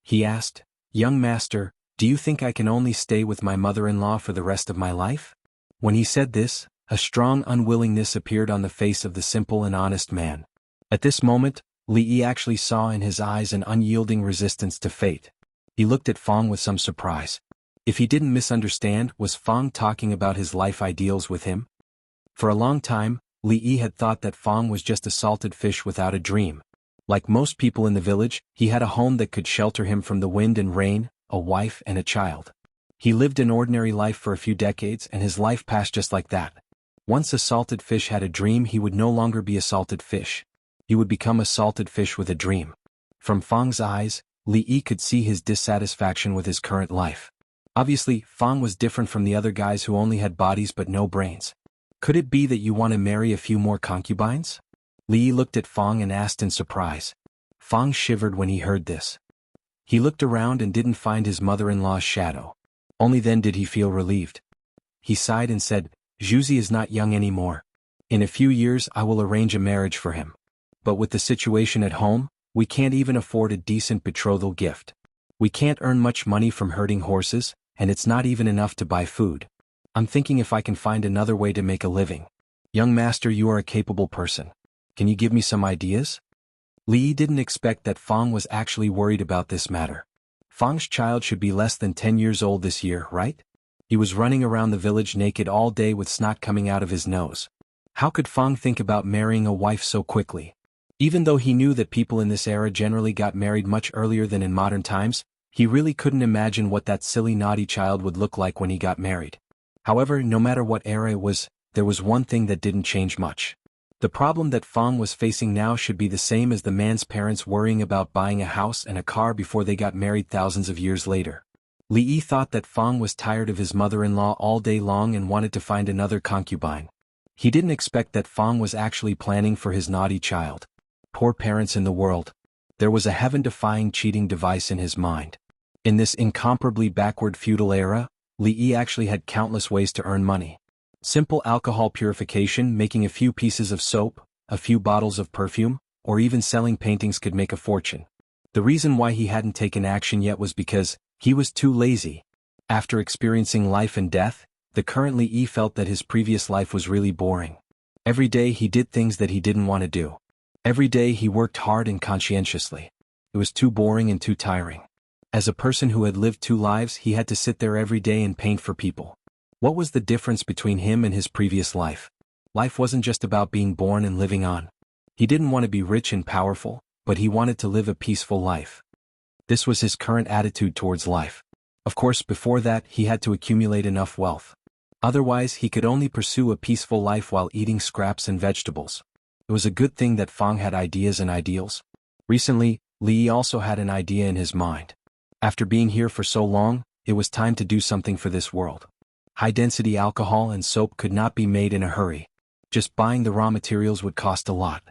Speaker 1: He asked, "Young master, do you think I can only stay with my mother-in-law for the rest of my life?" When he said this, a strong unwillingness appeared on the face of the simple and honest man. At this moment, Li Yi actually saw in his eyes an unyielding resistance to fate. He looked at Fong with some surprise. If he didn't misunderstand, was Fong talking about his life ideals with him? For a long time, Li Yi had thought that Fong was just a salted fish without a dream. Like most people in the village, he had a home that could shelter him from the wind and rain, a wife and a child. He lived an ordinary life for a few decades and his life passed just like that. Once a salted fish had a dream, he would no longer be a salted fish. He would become a salted fish with a dream. From Fong's eyes, Li Yi could see his dissatisfaction with his current life. Obviously, Fong was different from the other guys who only had bodies but no brains. "Could it be that you want to marry a few more concubines?" Li Yi looked at Fong and asked in surprise. Fong shivered when he heard this. He looked around and didn't find his mother-in-law's shadow. Only then did he feel relieved. He sighed and said, "Zhuzi is not young anymore. In a few years I will arrange a marriage for him. But with the situation at home, we can't even afford a decent betrothal gift. We can't earn much money from herding horses, and it's not even enough to buy food. I'm thinking if I can find another way to make a living." "Young master, you are a capable person. Can you give me some ideas?" Li Yi didn't expect that Fong was actually worried about this matter. Fong's child should be less than 10 years old this year, right? He was running around the village naked all day with snot coming out of his nose. How could Fong think about marrying a wife so quickly? Even though he knew that people in this era generally got married much earlier than in modern times, he really couldn't imagine what that silly naughty child would look like when he got married. However, no matter what era it was, there was one thing that didn't change much. The problem that Fong was facing now should be the same as the man's parents worrying about buying a house and a car before they got married thousands of years later. Li Yi thought that Fong was tired of his mother-in-law all day long and wanted to find another concubine. He didn't expect that Fong was actually planning for his naughty child. Poor parents in the world. There was a heaven-defying cheating device in his mind. In this incomparably backward feudal era, Li Yi actually had countless ways to earn money. Simple alcohol purification, making a few pieces of soap, a few bottles of perfume, or even selling paintings could make a fortune. The reason why he hadn't taken action yet was because he was too lazy. After experiencing life and death, the current Li Yi felt that his previous life was really boring. Every day he did things that he didn't want to do. Every day he worked hard and conscientiously. It was too boring and too tiring. As a person who had lived 2 lives, he had to sit there every day and paint for people. What was the difference between him and his previous life? Life wasn't just about being born and living on. He didn't want to be rich and powerful, but he wanted to live a peaceful life. This was his current attitude towards life. Of course, before that, he had to accumulate enough wealth. Otherwise, he could only pursue a peaceful life while eating scraps and vegetables. It was a good thing that Fong had ideas and ideals. Recently, Li Yi also had an idea in his mind. After being here for so long, it was time to do something for this world. High-density alcohol and soap could not be made in a hurry. Just buying the raw materials would cost a lot.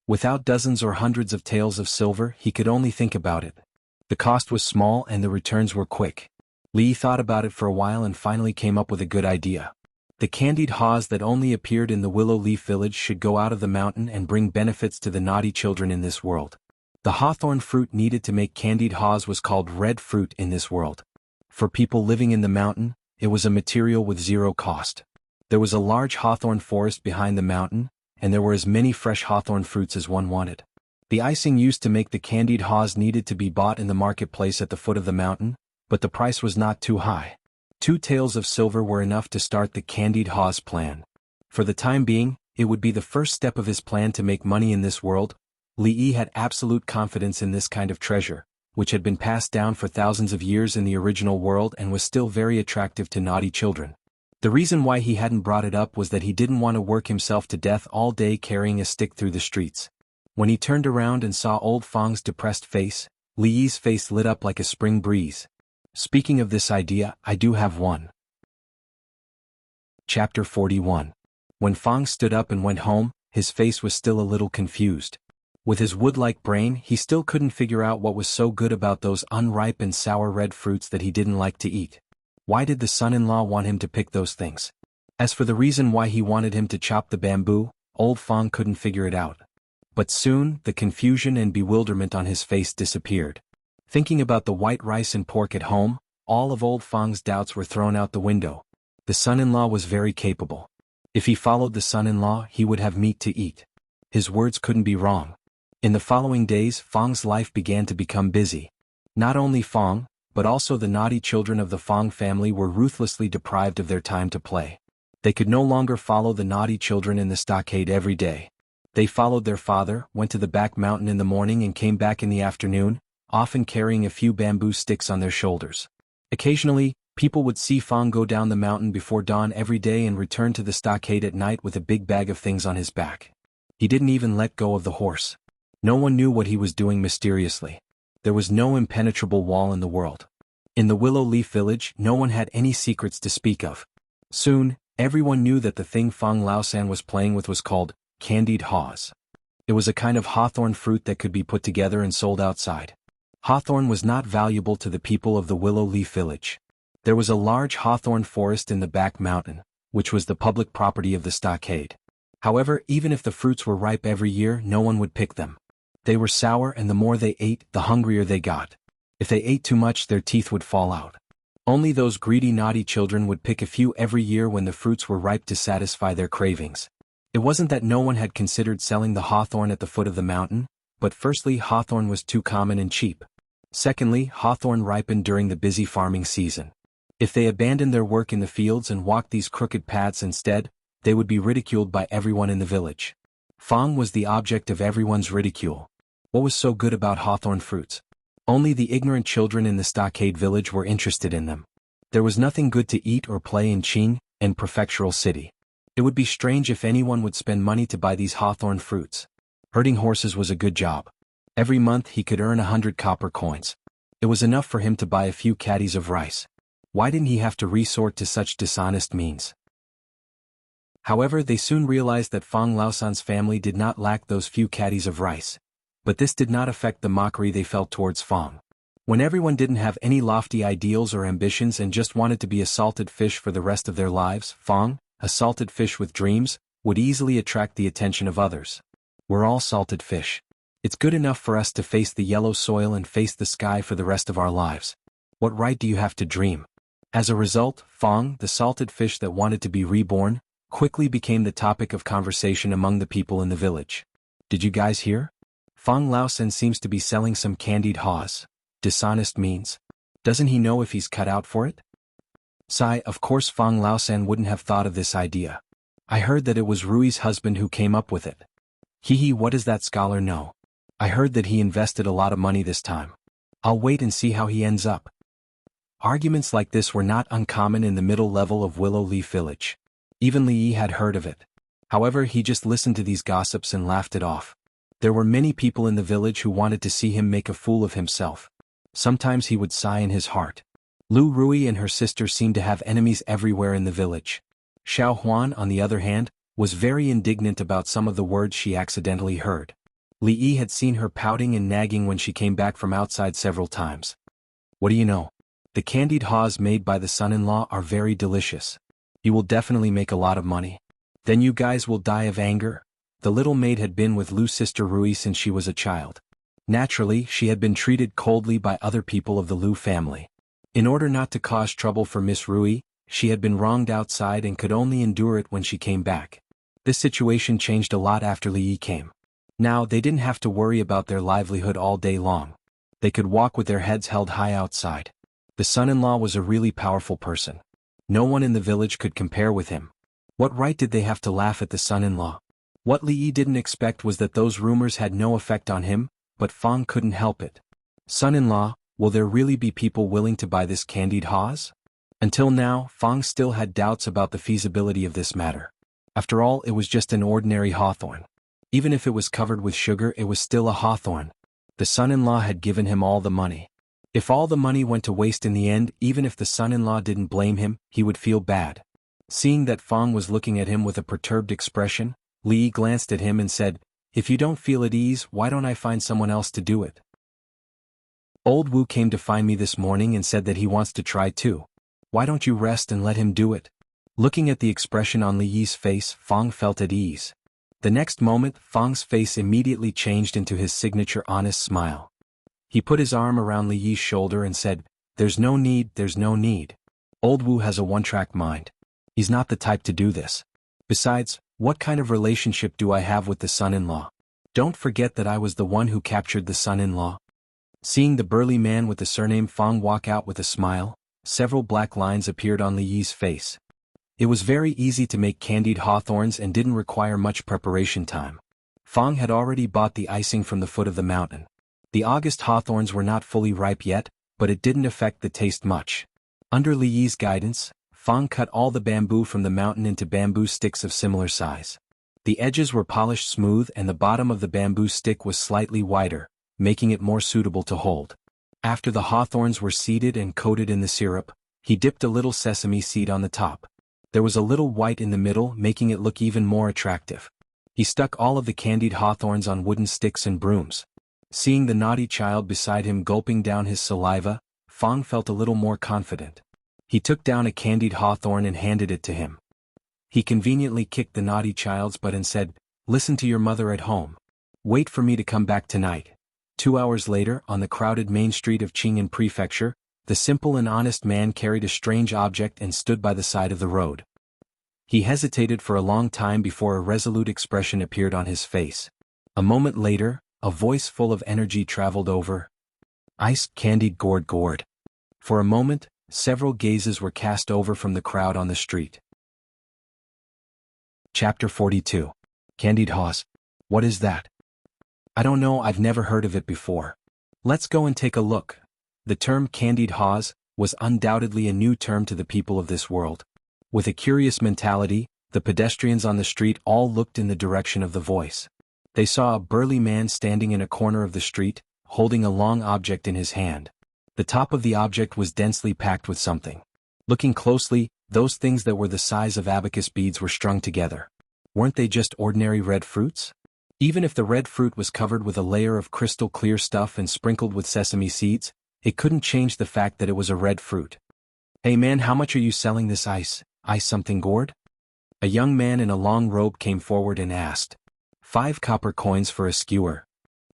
Speaker 1: Without dozens or hundreds of taels of silver, he could only think about it. The cost was small and the returns were quick. Li thought about it for a while and finally came up with a good idea. The candied haws that only appeared in the Willow Leaf Village should go out of the mountain and bring benefits to the naughty children in this world. The hawthorn fruit needed to make candied haws was called red fruit in this world. For people living in the mountain, it was a material with zero cost. There was a large hawthorn forest behind the mountain, and there were as many fresh hawthorn fruits as one wanted. The icing used to make the candied haws needed to be bought in the marketplace at the foot of the mountain, but the price was not too high. 2 taels of silver were enough to start the candied haws plan. For the time being, it would be the first step of his plan to make money in this world. Li Yi had absolute confidence in this kind of treasure, which had been passed down for thousands of years in the original world and was still very attractive to naughty children. The reason why he hadn't brought it up was that he didn't want to work himself to death all day carrying a stick through the streets. When he turned around and saw old Fang's depressed face, Li Yi's face lit up like a spring breeze. Speaking of this idea, I do have one. Chapter 41. When Fang stood up and went home, his face was still a little confused. With his wood-like brain, he still couldn't figure out what was so good about those unripe and sour red fruits that he didn't like to eat. Why did the son-in-law want him to pick those things? As for the reason why he wanted him to chop the bamboo, old Fang couldn't figure it out. But soon, the confusion and bewilderment on his face disappeared. Thinking about the white rice and pork at home, all of old Fang's doubts were thrown out the window. The son-in-law was very capable. If he followed the son-in-law, he would have meat to eat. His words couldn't be wrong. In the following days, Fang's life began to become busy. Not only Fang, but also the naughty children of the Fang family were ruthlessly deprived of their time to play. They could no longer follow the naughty children in the stockade every day. They followed their father, went to the back mountain in the morning and came back in the afternoon, often carrying a few bamboo sticks on their shoulders. Occasionally, people would see Fang go down the mountain before dawn every day and return to the stockade at night with a big bag of things on his back. He didn't even let go of the horse. No one knew what he was doing mysteriously. There was no impenetrable wall in the world. In the Willow Leaf Village, no one had any secrets to speak of. Soon, everyone knew that the thing Fang Laosan was playing with was called candied haws. It was a kind of hawthorn fruit that could be put together and sold outside. Hawthorn was not valuable to the people of the Willow Leaf Village. There was a large hawthorn forest in the back mountain, which was the public property of the stockade. However, even if the fruits were ripe every year, no one would pick them. They were sour, and the more they ate, the hungrier they got. If they ate too much, their teeth would fall out. Only those greedy naughty children would pick a few every year when the fruits were ripe to satisfy their cravings. It wasn't that no one had considered selling the hawthorn at the foot of the mountain, but firstly, hawthorn was too common and cheap. Secondly, hawthorn ripened during the busy farming season. If they abandoned their work in the fields and walked these crooked paths instead, they would be ridiculed by everyone in the village. Fang was the object of everyone's ridicule. What was so good about hawthorn fruits? Only the ignorant children in the stockade village were interested in them. There was nothing good to eat or play in Qing and prefectural city. It would be strange if anyone would spend money to buy these hawthorn fruits. Herding horses was a good job. Every month he could earn 100 copper coins. It was enough for him to buy a few caddies of rice. Why didn't he have to resort to such dishonest means? However, they soon realized that Fang Laosan's family did not lack those few caddies of rice. But this did not affect the mockery they felt towards Fang. When everyone didn't have any lofty ideals or ambitions and just wanted to be a salted fish for the rest of their lives, Fang, a salted fish with dreams, would easily attract the attention of others. We're all salted fish. It's good enough for us to face the yellow soil and face the sky for the rest of our lives. What right do you have to dream? As a result, Fang, the salted fish that wanted to be reborn, quickly became the topic of conversation among the people in the village. Did you guys hear? Fang Laosan seems to be selling some candied haws. Dishonest means. Doesn't he know if he's cut out for it? Sigh, of course Fang Laosan wouldn't have thought of this idea. I heard that it was Rui's husband who came up with it. Hee, what does that scholar know? I heard that he invested a lot of money this time. I'll wait and see how he ends up. Arguments like this were not uncommon in the middle level of Willow Leaf Village. Even Li Yi had heard of it. However, he just listened to these gossips and laughed it off. There were many people in the village who wanted to see him make a fool of himself. Sometimes he would sigh in his heart. Lu Rui and her sister seemed to have enemies everywhere in the village. Xuanhuan, on the other hand, was very indignant about some of the words she accidentally heard. Li Yi had seen her pouting and nagging when she came back from outside several times. What do you know? The candied haws made by the son-in-law are very delicious. You will definitely make a lot of money. Then you guys will die of anger. The little maid had been with Lu's sister Rui since she was a child. Naturally, she had been treated coldly by other people of the Lu family. In order not to cause trouble for Miss Rui, she had been wronged outside and could only endure it when she came back. This situation changed a lot after Li Yi came. Now they didn't have to worry about their livelihood all day long. They could walk with their heads held high outside. The son-in-law was a really powerful person. No one in the village could compare with him. What right did they have to laugh at the son-in-law? What Li Yi didn't expect was that those rumors had no effect on him, but Fang couldn't help it. Son-in-law, will there really be people willing to buy this candied haws? Until now, Fang still had doubts about the feasibility of this matter. After all, it was just an ordinary hawthorn. Even if it was covered with sugar, it was still a hawthorn. The son-in-law had given him all the money. If all the money went to waste in the end, even if the son-in-law didn't blame him, he would feel bad. Seeing that Fang was looking at him with a perturbed expression, Li Yi glanced at him and said, "If you don't feel at ease, why don't I find someone else to do it?" Old Wu came to find me this morning and said that he wants to try too. Why don't you rest and let him do it? Looking at the expression on Li Yi's face, Fang felt at ease. The next moment, Fang's face immediately changed into his signature honest smile. He put his arm around Li Yi's shoulder and said, there's no need. Old Wu has a one-track mind. He's not the type to do this. Besides, what kind of relationship do I have with the son-in-law? Don't forget that I was the one who captured the son-in-law. Seeing the burly man with the surname Fang walk out with a smile, several black lines appeared on Li Yi's face. It was very easy to make candied hawthorns and didn't require much preparation time. Fang had already bought the icing from the foot of the mountain. The August hawthorns were not fully ripe yet, but it didn't affect the taste much. Under Li Yi's guidance, Fang cut all the bamboo from the mountain into bamboo sticks of similar size. The edges were polished smooth and the bottom of the bamboo stick was slightly wider, making it more suitable to hold. After the hawthorns were seeded and coated in the syrup, he dipped a little sesame seed on the top. There was a little white in the middle, making it look even more attractive. He stuck all of the candied hawthorns on wooden sticks and brooms. Seeing the naughty child beside him gulping down his saliva, Fang felt a little more confident. He took down a candied hawthorn and handed it to him. He conveniently kicked the naughty child's butt and said, "Listen to your mother at home. Wait for me to come back tonight." 2 hours later, on the crowded main street of Qing'an Prefecture, the simple and honest man carried a strange object and stood by the side of the road. He hesitated for a long time before a resolute expression appeared on his face. A moment later, a voice full of energy traveled over. "Ice candied gourd." For a moment, several gazes were cast over from the crowd on the street. Chapter 42. Candied haws. What is that? I don't know, I've never heard of it before. Let's go and take a look. The term candied haws was undoubtedly a new term to the people of this world. With a curious mentality, the pedestrians on the street all looked in the direction of the voice. They saw a burly man standing in a corner of the street, holding a long object in his hand. The top of the object was densely packed with something. Looking closely, those things that were the size of abacus beads were strung together. Weren't they just ordinary red fruits? Even if the red fruit was covered with a layer of crystal clear stuff and sprinkled with sesame seeds, it couldn't change the fact that it was a red fruit. "Hey man, how much are you selling this ice something gourd?" A young man in a long robe came forward and asked. 5 copper coins for a skewer."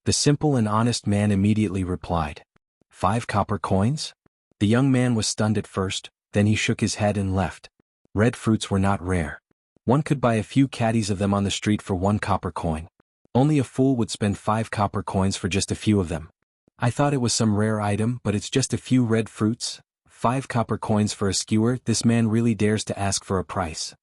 Speaker 1: The simple and honest man immediately replied. 5 copper coins? The young man was stunned at first, then he shook his head and left. Red fruits were not rare. One could buy a few caddies of them on the street for 1 copper coin. Only a fool would spend 5 copper coins for just a few of them. I thought it was some rare item, but it's just a few red fruits. 5 copper coins for a skewer. This man really dares to ask for a price.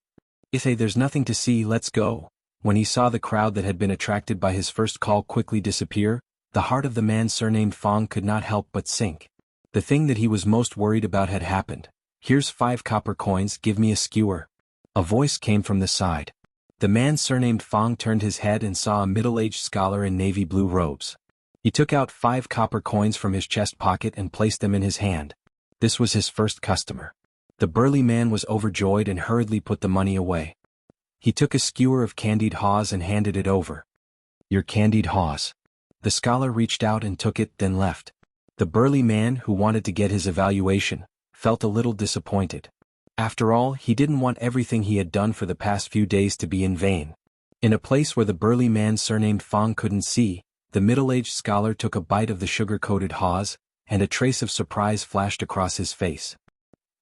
Speaker 1: Hey, there's nothing to see, let's go. When he saw the crowd that had been attracted by his first call quickly disappear, the heart of the man surnamed Fang could not help but sink. The thing that he was most worried about had happened. "Here's 5 copper coins, give me a skewer." A voice came from the side. The man surnamed Fang turned his head and saw a middle-aged scholar in navy blue robes. He took out 5 copper coins from his chest pocket and placed them in his hand. This was his first customer. The burly man was overjoyed and hurriedly put the money away. He took a skewer of candied haws and handed it over. Your candied haws. The scholar reached out and took it, then left. The burly man, who wanted to get his evaluation, felt a little disappointed. After all, he didn't want everything he had done for the past few days to be in vain. In a place where the burly man surnamed Fong couldn't see, the middle-aged scholar took a bite of the sugar-coated haws, and a trace of surprise flashed across his face.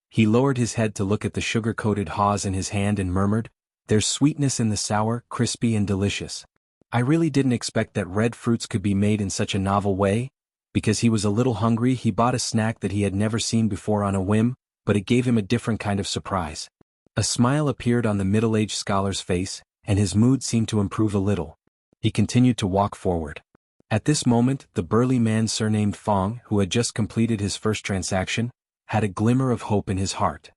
Speaker 1: He lowered his head to look at the sugar-coated haws in his hand and murmured, "There's sweetness in the sour, crispy and delicious. I really didn't expect that red fruits could be made in such a novel way." Because he was a little hungry, he bought a snack that he had never seen before on a whim, but it gave him a different kind of surprise. A smile appeared on the middle-aged scholar's face, and his mood seemed to improve a little. He continued to walk forward. At this moment, the burly man surnamed Fong, who had just completed his first transaction, had a glimmer of hope in his heart.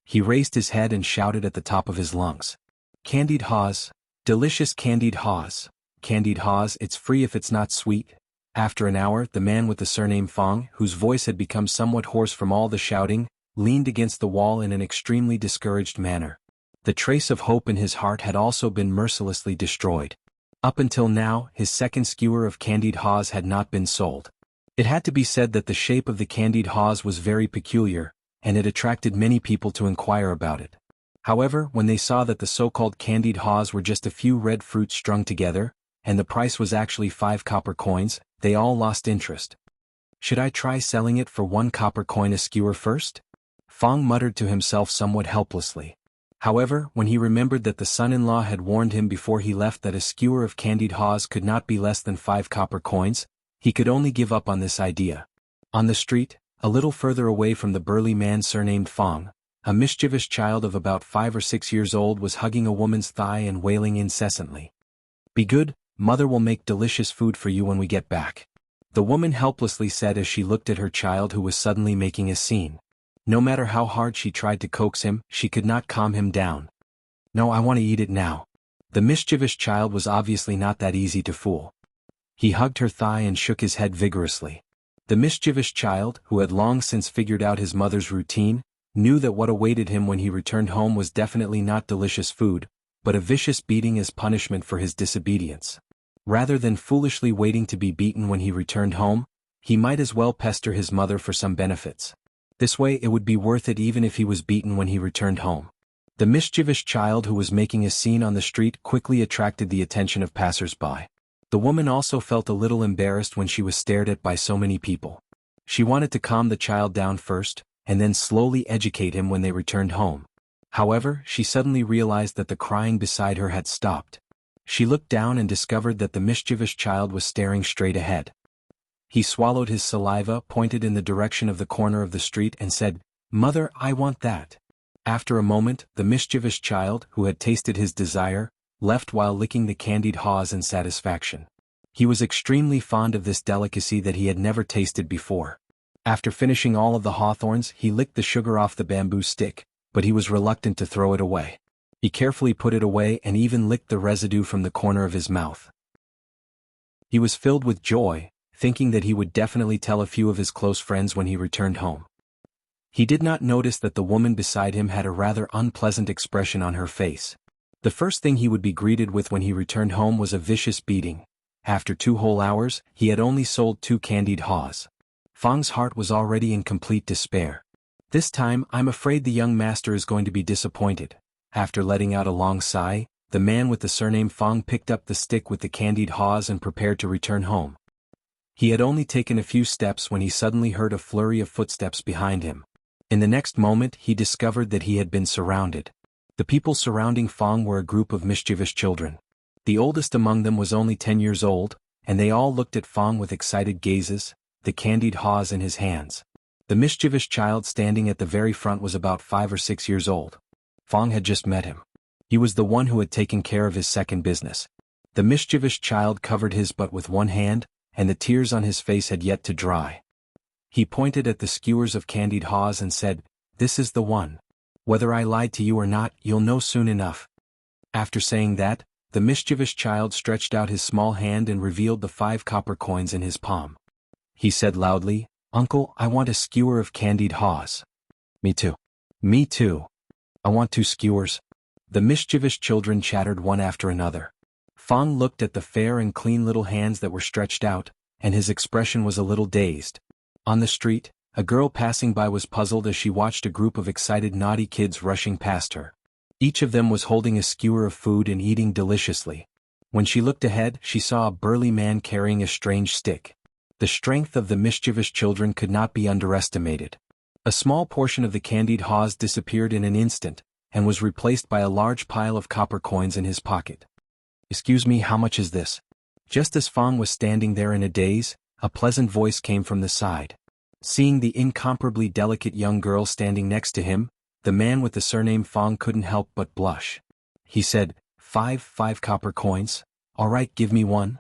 Speaker 1: He raised his head and shouted at the top of his lungs. "Candied haws, delicious candied haws, candied haws, it's free if it's not sweet." After an hour, the man with the surname Fong, whose voice had become somewhat hoarse from all the shouting, leaned against the wall in an extremely discouraged manner. The trace of hope in his heart had also been mercilessly destroyed. Up until now, his second skewer of candied haws had not been sold. It had to be said that the shape of the candied haws was very peculiar, and it attracted many people to inquire about it. However, when they saw that the so-called candied haws were just a few red fruits strung together, and the price was actually 5 copper coins, they all lost interest. "Should I try selling it for 1 copper coin a skewer first?" Fong muttered to himself somewhat helplessly. However, when he remembered that the son-in-law had warned him before he left that a skewer of candied haws could not be less than 5 copper coins, he could only give up on this idea. On the street, a little further away from the burly man surnamed Fong, a mischievous child of about 5 or 6 years old was hugging a woman's thigh and wailing incessantly. "Be good, mother will make delicious food for you when we get back," the woman helplessly said as she looked at her child who was suddenly making a scene. No matter how hard she tried to coax him, she could not calm him down. "No, I want to eat it now." The mischievous child was obviously not that easy to fool. He hugged her thigh and shook his head vigorously. The mischievous child, who had long since figured out his mother's routine, knew that what awaited him when he returned home was definitely not delicious food, but a vicious beating as punishment for his disobedience. Rather than foolishly waiting to be beaten when he returned home, he might as well pester his mother for some benefits. This way it would be worth it even if he was beaten when he returned home. The mischievous child who was making a scene on the street quickly attracted the attention of passers-by. The woman also felt a little embarrassed when she was stared at by so many people. She wanted to calm the child down first, and then slowly educate him when they returned home. However, she suddenly realized that the crying beside her had stopped. She looked down and discovered that the mischievous child was staring straight ahead. He swallowed his saliva, pointed in the direction of the corner of the street and said, "Mother, I want that." After a moment, the mischievous child, who had tasted his desire, left while licking the candied haws in satisfaction. He was extremely fond of this delicacy that he had never tasted before. After finishing all of the hawthorns, he licked the sugar off the bamboo stick, but he was reluctant to throw it away. He carefully put it away and even licked the residue from the corner of his mouth. He was filled with joy, thinking that he would definitely tell a few of his close friends when he returned home. He did not notice that the woman beside him had a rather unpleasant expression on her face. The first thing he would be greeted with when he returned home was a vicious beating. After 2 whole hours, he had only sold 2 candied haws. Fong's heart was already in complete despair. "This time, I'm afraid the young master is going to be disappointed." After letting out a long sigh, the man with the surname Fong picked up the stick with the candied haws and prepared to return home. He had only taken a few steps when he suddenly heard a flurry of footsteps behind him. In the next moment, he discovered that he had been surrounded. The people surrounding Fong were a group of mischievous children. The oldest among them was only 10 years old, and they all looked at Fong with excited gazes, the candied haws in his hands. The mischievous child standing at the very front was about 5 or 6 years old. Fong had just met him. He was the one who had taken care of his second business. The mischievous child covered his butt with one hand, and the tears on his face had yet to dry. He pointed at the skewers of candied haws and said, "This is the one. Whether I lied to you or not, you'll know soon enough." After saying that, The mischievous child stretched out his small hand and revealed the 5 copper coins in his palm. He said loudly, "Uncle, I want a skewer of candied haws." "Me too." "Me too. I want 2 skewers." The mischievous children chattered one after another. Fong looked at the fair and clean little hands that were stretched out, and his expression was a little dazed. On the street, a girl passing by was puzzled as she watched a group of excited naughty kids rushing past her. Each of them was holding a skewer of food and eating deliciously. When she looked ahead, she saw a burly man carrying a strange stick. The strength of the mischievous children could not be underestimated. A small portion of the candied haws disappeared in an instant, and was replaced by a large pile of copper coins in his pocket. "Excuse me, how much is this?" Just as Fong was standing there in a daze, a pleasant voice came from the side. Seeing the incomparably delicate young girl standing next to him, the man with the surname Fong couldn't help but blush. He said, Five copper coins? All right, give me one."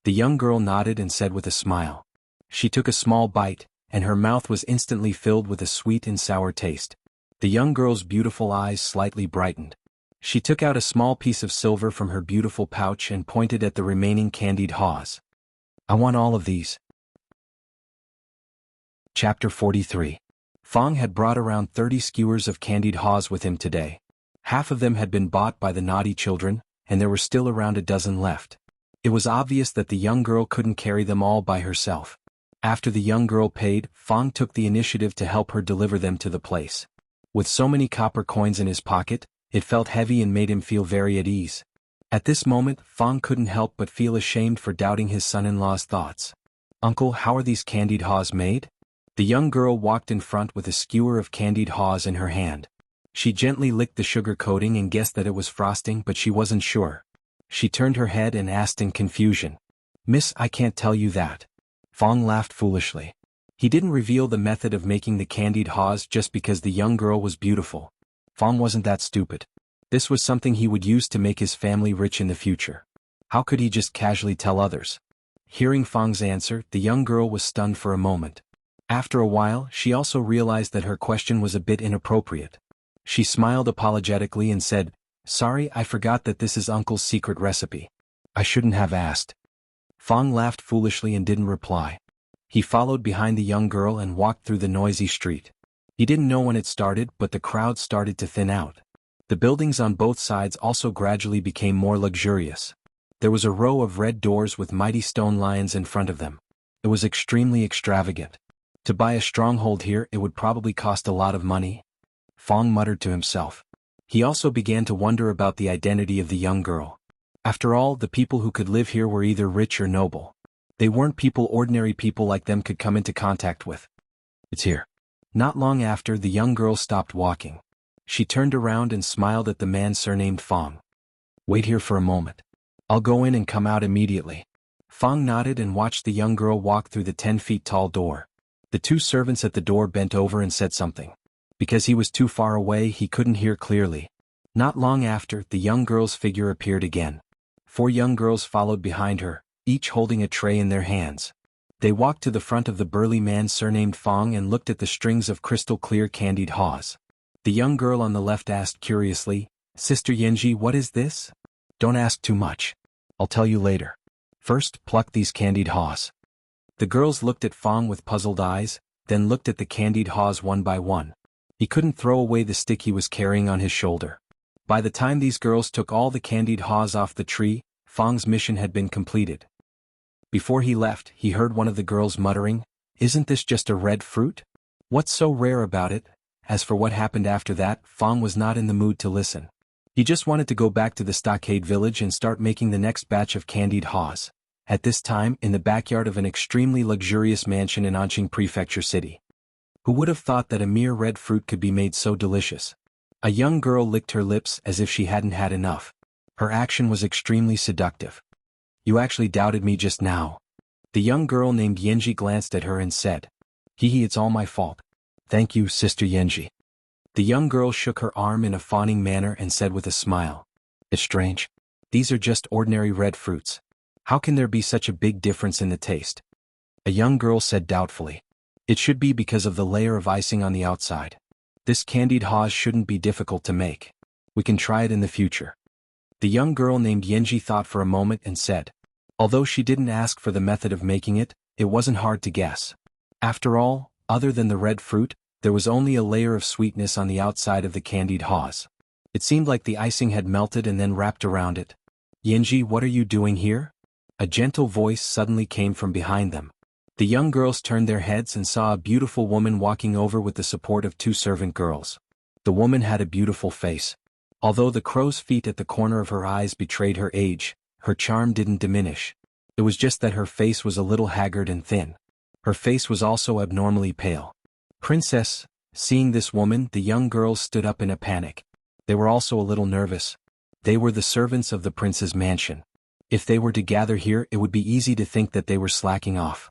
Speaker 1: The young girl nodded and said with a smile. She took a small bite, and her mouth was instantly filled with a sweet and sour taste. The young girl's beautiful eyes slightly brightened. She took out a small piece of silver from her beautiful pouch and pointed at the remaining candied haws. "I want all of these." Chapter 43. Fong had brought around 30 skewers of candied haws with him today. Half of them had been bought by the naughty children, and there were still around a dozen left. It was obvious that the young girl couldn't carry them all by herself. After the young girl paid, Fong took the initiative to help her deliver them to the place. With so many copper coins in his pocket, it felt heavy and made him feel very at ease. At this moment, Fong couldn't help but feel ashamed for doubting his son-in-law's thoughts. "Uncle, how are these candied haws made?" The young girl walked in front with a skewer of candied haws in her hand. She gently licked the sugar coating and guessed that it was frosting, but she wasn't sure. She turned her head and asked in confusion, "Miss, I can't tell you that." Fong laughed foolishly. He didn't reveal the method of making the candied haws just because the young girl was beautiful. Fong wasn't that stupid. This was something he would use to make his family rich in the future. How could he just casually tell others? Hearing Fong's answer, the young girl was stunned for a moment. After a while, she also realized that her question was a bit inappropriate. She smiled apologetically and said, "Sorry, I forgot that this is Uncle's secret recipe. I shouldn't have asked." Fong laughed foolishly and didn't reply. He followed behind the young girl and walked through the noisy street. He didn't know when it started, but the crowd started to thin out. The buildings on both sides also gradually became more luxurious. There was a row of red doors with mighty stone lions in front of them. It was extremely extravagant. To buy a stronghold here, it would probably cost a lot of money. Fong muttered to himself. He also began to wonder about the identity of the young girl. After all, the people who could live here were either rich or noble. They weren't people ordinary people like them could come into contact with. "It's here." Not long after, the young girl stopped walking. She turned around and smiled at the man surnamed Fong. "Wait here for a moment. I'll go in and come out immediately." Fong nodded and watched the young girl walk through the 10-feet-tall door. The 2 servants at the door bent over and said something. Because he was too far away, he couldn't hear clearly. Not long after, the young girl's figure appeared again. 4 young girls followed behind her, each holding a tray in their hands. They walked to the front of the burly man surnamed Fong and looked at the strings of crystal-clear candied haws. The young girl on the left asked curiously, "Sister Yenji, what is this?" "Don't ask too much. I'll tell you later. First, pluck these candied haws." The girls looked at Fong with puzzled eyes, then looked at the candied haws one by one. He couldn't throw away the stick he was carrying on his shoulder. By the time these girls took all the candied haws off the tree, Fong's mission had been completed. Before he left, he heard one of the girls muttering, "Isn't this just a red fruit? What's so rare about it?" As for what happened after that, Fong was not in the mood to listen. He just wanted to go back to the stockade village and start making the next batch of candied haws. At this time, in the backyard of an extremely luxurious mansion in Anqing Prefecture City. Who would have thought that a mere red fruit could be made so delicious? A young girl licked her lips as if she hadn't had enough. Her action was extremely seductive. "You actually doubted me just now." The young girl named Yenji glanced at her and said, "Hee, it's all my fault. Thank you, Sister Yenji." The young girl shook her arm in a fawning manner and said with a smile, "It's strange. These are just ordinary red fruits. How can there be such a big difference in the taste?" A young girl said doubtfully, "It should be because of the layer of icing on the outside. This candied haws shouldn't be difficult to make. We can try it in the future." The young girl named Yanji thought for a moment and said. Although she didn't ask for the method of making it, it wasn't hard to guess. After all, other than the red fruit, there was only a layer of sweetness on the outside of the candied haws. It seemed like the icing had melted and then wrapped around it. Yanji, what are you doing here? A gentle voice suddenly came from behind them. The young girls turned their heads and saw a beautiful woman walking over with the support of two servant girls. The woman had a beautiful face. Although the crow's feet at the corner of her eyes betrayed her age, her charm didn't diminish. It was just that her face was a little haggard and thin. Her face was also abnormally pale. Princess, seeing this woman, the young girls stood up in a panic. They were also a little nervous. They were the servants of the prince's mansion. If they were to gather here, it would be easy to think that they were slacking off.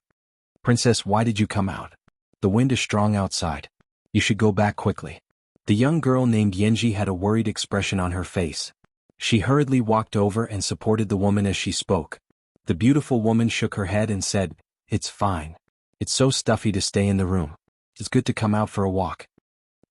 Speaker 1: Princess, why did you come out? The wind is strong outside. You should go back quickly. The young girl named Yanji had a worried expression on her face. She hurriedly walked over and supported the woman as she spoke. The beautiful woman shook her head and said, "It's fine. It's so stuffy to stay in the room. It's good to come out for a walk."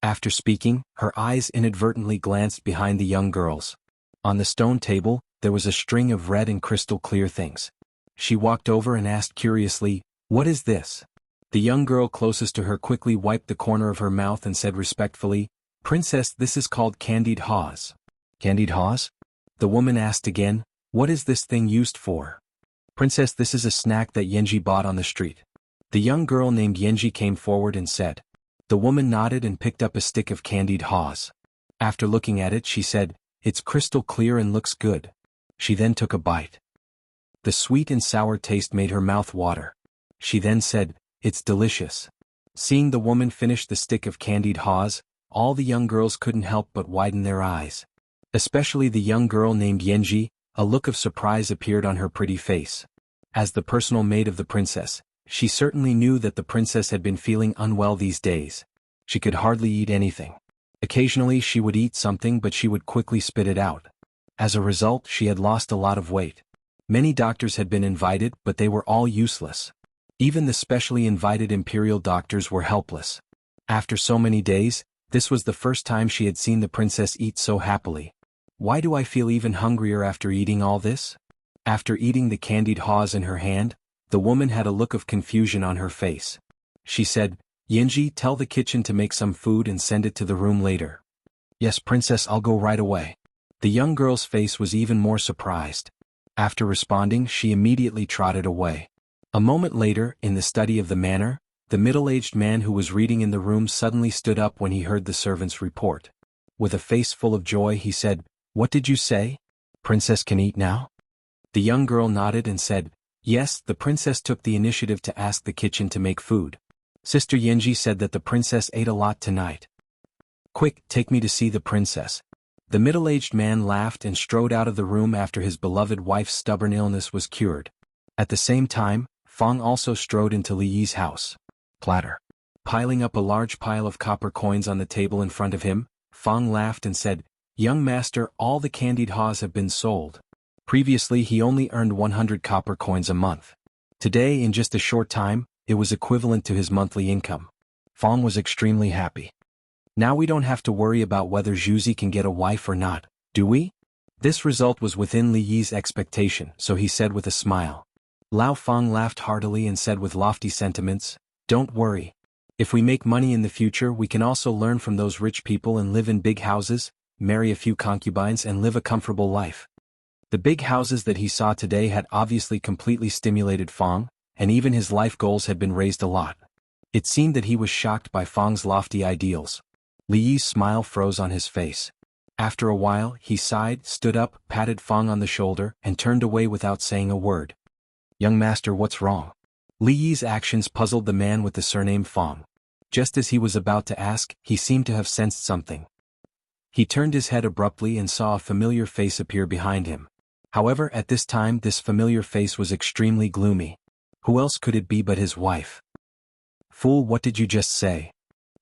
Speaker 1: After speaking, her eyes inadvertently glanced behind the young girls. On the stone table, there was a string of red and crystal clear things. She walked over and asked curiously, "What is this?" The young girl closest to her quickly wiped the corner of her mouth and said respectfully, "Princess, this is called candied haws." Candied haws? The woman asked again, "What is this thing used for?" "Princess, this is a snack that Yanji bought on the street." The young girl named Yanji came forward and said. The woman nodded and picked up a stick of candied haws. After looking at it, she said, "It's crystal clear and looks good." She then took a bite. The sweet and sour taste made her mouth water. She then said, "It's delicious." Seeing the woman finish the stick of candied haws, all the young girls couldn't help but widen their eyes. Especially the young girl named Yanji, a look of surprise appeared on her pretty face. As the personal maid of the princess, she certainly knew that the princess had been feeling unwell these days. She could hardly eat anything. Occasionally she would eat something, but she would quickly spit it out. As a result, she had lost a lot of weight. Many doctors had been invited, but they were all useless. Even the specially invited imperial doctors were helpless. After so many days, this was the first time she had seen the princess eat so happily. "Why do I feel even hungrier after eating all this?" After eating the candied haws in her hand, the woman had a look of confusion on her face. She said, "Yanji, tell the kitchen to make some food and send it to the room later." "Yes, princess, I'll go right away." The young girl's face was even more surprised. After responding, she immediately trotted away. A moment later, in the study of the manor, the middle-aged man who was reading in the room suddenly stood up when he heard the servant's report. With a face full of joy, he said, "What did you say? Princess can eat now?" The young girl nodded and said, "Yes, the princess took the initiative to ask the kitchen to make food. Sister Yanji said that the princess ate a lot tonight. Quick, take me to see the princess." The middle-aged man laughed and strode out of the room after his beloved wife's stubborn illness was cured. At the same time, Fong also strode into Li Yi's house. Platter. Piling up a large pile of copper coins on the table in front of him, Fong laughed and said, "Young master, all the candied haws have been sold." Previously he only earned 100 copper coins a month. Today, in just a short time, it was equivalent to his monthly income. Fong was extremely happy. "Now we don't have to worry about whether Zhuzi can get a wife or not, do we?" This result was within Li Yi's expectation, so he said with a smile. Lao Feng laughed heartily and said with lofty sentiments, "Don't worry. If we make money in the future, we can also learn from those rich people and live in big houses, marry a few concubines and live a comfortable life." The big houses that he saw today had obviously completely stimulated Fong, and even his life goals had been raised a lot. It seemed that he was shocked by Fong's lofty ideals. Li Yi's smile froze on his face. After a while, he sighed, stood up, patted Fong on the shoulder, and turned away without saying a word. "Young master, what's wrong?" Li Yi's actions puzzled the man with the surname Fong. Just as he was about to ask, he seemed to have sensed something. He turned his head abruptly and saw a familiar face appear behind him. However, at this time this familiar face was extremely gloomy. Who else could it be but his wife? "Fool, what did you just say?"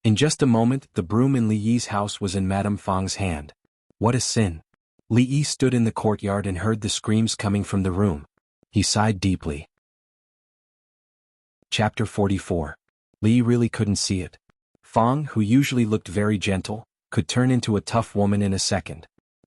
Speaker 1: In just a moment, the broom in Li Yi's house was in Madame Fong's hand. What a sin! Li Yi stood in the courtyard and heard the screams coming from the room. He sighed deeply. Chapter 44. Li really couldn't see it. Fong, who usually looked very gentle, could turn into a tough woman in a second.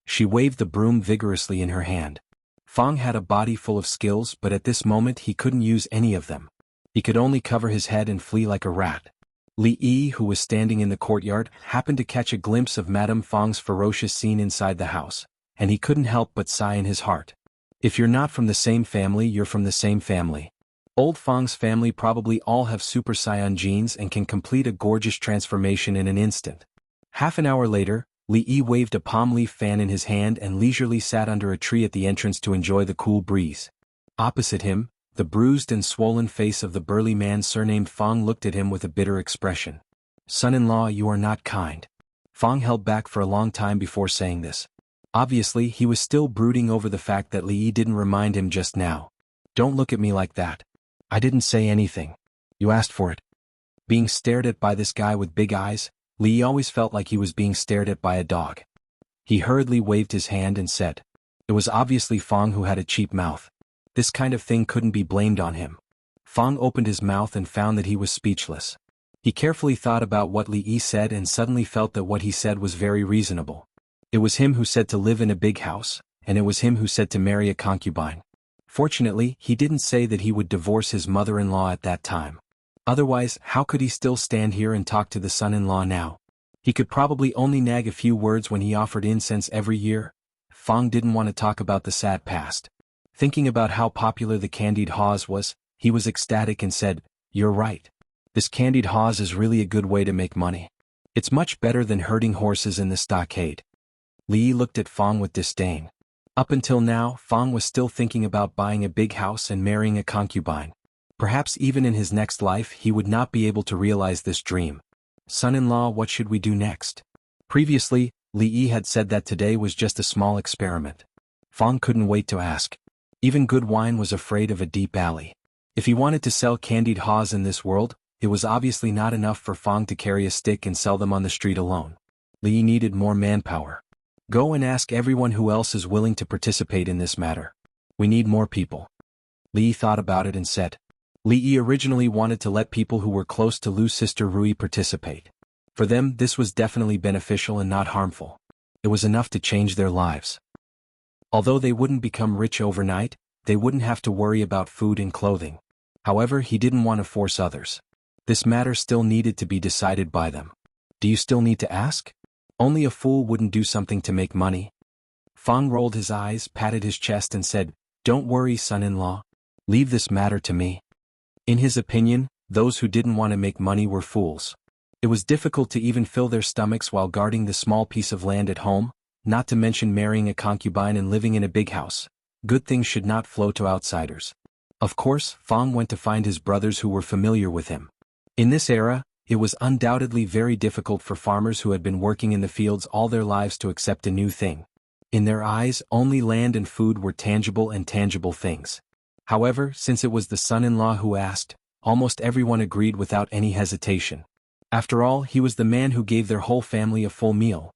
Speaker 1: She waved the broom vigorously in her hand. Fang had a body full of skills, but at this moment he couldn't use any of them. He could only cover his head and flee like a rat. Li Yi, who was standing in the courtyard, happened to catch a glimpse of Madame Fang's ferocious scene inside the house, and he couldn't help but sigh in his heart. If you're not from the same family, you're from the same family. Old Fang's family probably all have Super Saiyan genes and can complete a gorgeous transformation in an instant. Half an hour later, Li Yi waved a palm leaf fan in his hand and leisurely sat under a tree at the entrance to enjoy the cool breeze. Opposite him, the bruised and swollen face of the burly man surnamed Fang looked at him with a bitter expression. Son-in-law, you are not kind. Fang held back for a long time before saying this. Obviously, he was still brooding over the fact that Li Yi didn't remind him just now. Don't look at me like that. I didn't say anything. You asked for it. Being stared at by this guy with big eyes, Li Yi always felt like he was being stared at by a dog. He hurriedly waved his hand and said. It was obviously Fang who had a cheap mouth. This kind of thing couldn't be blamed on him. Fang opened his mouth and found that he was speechless. He carefully thought about what Li Yi said and suddenly felt that what he said was very reasonable. It was him who said to live in a big house, and it was him who said to marry a concubine. Fortunately, he didn't say that he would divorce his mother-in-law at that time. Otherwise, how could he still stand here and talk to the son-in-law now? He could probably only nag a few words when he offered incense every year. Fang didn't want to talk about the sad past. Thinking about how popular the candied haws was, he was ecstatic and said, You're right. This candied haws is really a good way to make money. It's much better than herding horses in the stockade. Li Yi looked at Fang with disdain. Up until now, Fang was still thinking about buying a big house and marrying a concubine. Perhaps even in his next life he would not be able to realize this dream. Son-in-law, what should we do next? Previously, Li Yi had said that today was just a small experiment. Fang couldn't wait to ask. Even good wine was afraid of a deep alley. If he wanted to sell candied haws in this world, it was obviously not enough for Fang to carry a stick and sell them on the street alone. Li Yi needed more manpower. Go and ask everyone who else is willing to participate in this matter. We need more people. Li Yi thought about it and said. Li Yi originally wanted to let people who were close to Lu's sister Rui participate. For them, this was definitely beneficial and not harmful. It was enough to change their lives. Although they wouldn't become rich overnight, they wouldn't have to worry about food and clothing. However, he didn't want to force others. This matter still needed to be decided by them. Do you still need to ask? Only a fool wouldn't do something to make money. Fang rolled his eyes, patted his chest and said, Don't worry, son-in-law. Leave this matter to me. In his opinion, those who didn't want to make money were fools. It was difficult to even fill their stomachs while guarding the small piece of land at home, not to mention marrying a concubine and living in a big house. Good things should not flow to outsiders. Of course, Fang went to find his brothers who were familiar with him. In this era, it was undoubtedly very difficult for farmers who had been working in the fields all their lives to accept a new thing. In their eyes, only land and food were tangible and tangible things. However, since it was the son-in-law who asked, almost everyone agreed without any hesitation. After all, he was the man who gave their whole family a full meal.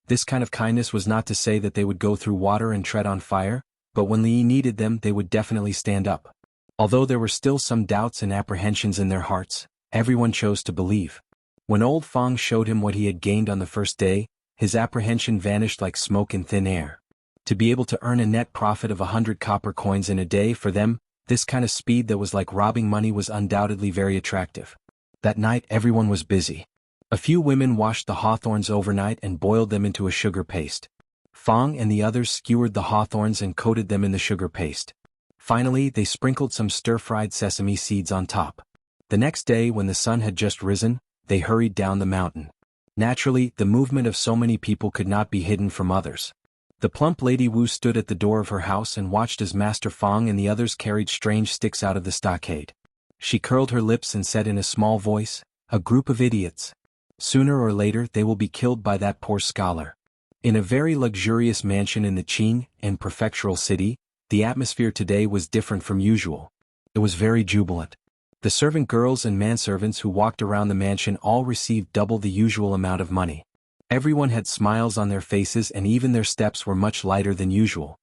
Speaker 1: This kind of kindness was not to say that they would go through water and tread on fire, but when Li Yi needed them they would definitely stand up. Although there were still some doubts and apprehensions in their hearts, everyone chose to believe. When old Fang showed him what he had gained on the first day, his apprehension vanished like smoke in thin air. To be able to earn a net profit of 100 copper coins in a day for them, this kind of speed that was like robbing money was undoubtedly very attractive. That night everyone was busy. A few women washed the hawthorns overnight and boiled them into a sugar paste. Fang and the others skewered the hawthorns and coated them in the sugar paste. Finally, they sprinkled some stir-fried sesame seeds on top. The next day, when the sun had just risen, they hurried down the mountain. Naturally, the movement of so many people could not be hidden from others. The plump Lady Wu stood at the door of her house and watched as Master Fang and the others carried strange sticks out of the stockade. She curled her lips and said in a small voice, "A group of idiots. Sooner or later they will be killed by that poor scholar." In a very luxurious mansion in the Qing and prefectural city, the atmosphere today was different from usual. It was very jubilant. The servant girls and manservants who walked around the mansion all received double the usual amount of money. Everyone had smiles on their faces and even their steps were much lighter than usual.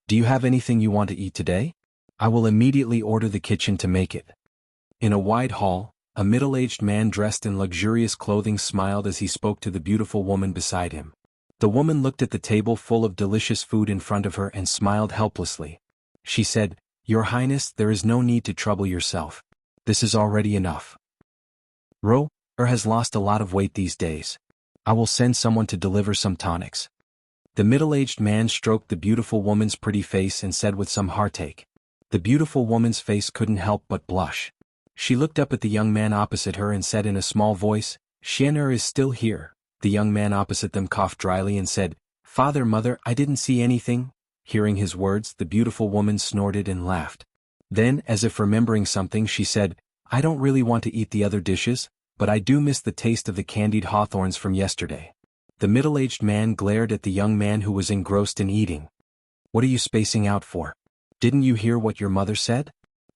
Speaker 1: Do you have anything you want to eat today? I will immediately order the kitchen to make it." In a wide hall, a middle-aged man dressed in luxurious clothing smiled as he spoke to the beautiful woman beside him. The woman looked at the table full of delicious food in front of her and smiled helplessly. She said, "Your Highness, there is no need to trouble yourself. This is already enough. Has lost a lot of weight these days. I will send someone to deliver some tonics." The middle-aged man stroked the beautiful woman's pretty face and said with some heartache. The beautiful woman's face couldn't help but blush. She looked up at the young man opposite her and said in a small voice, "Xianxia is still here." The young man opposite them coughed dryly and said, "Father, mother, I didn't see anything." Hearing his words, the beautiful woman snorted and laughed. Then, as if remembering something, she said, "I don't really want to eat the other dishes, but I do miss the taste of the candied hawthorns from yesterday." The middle-aged man glared at the young man who was engrossed in eating. "What are you spacing out for? Didn't you hear what your mother said?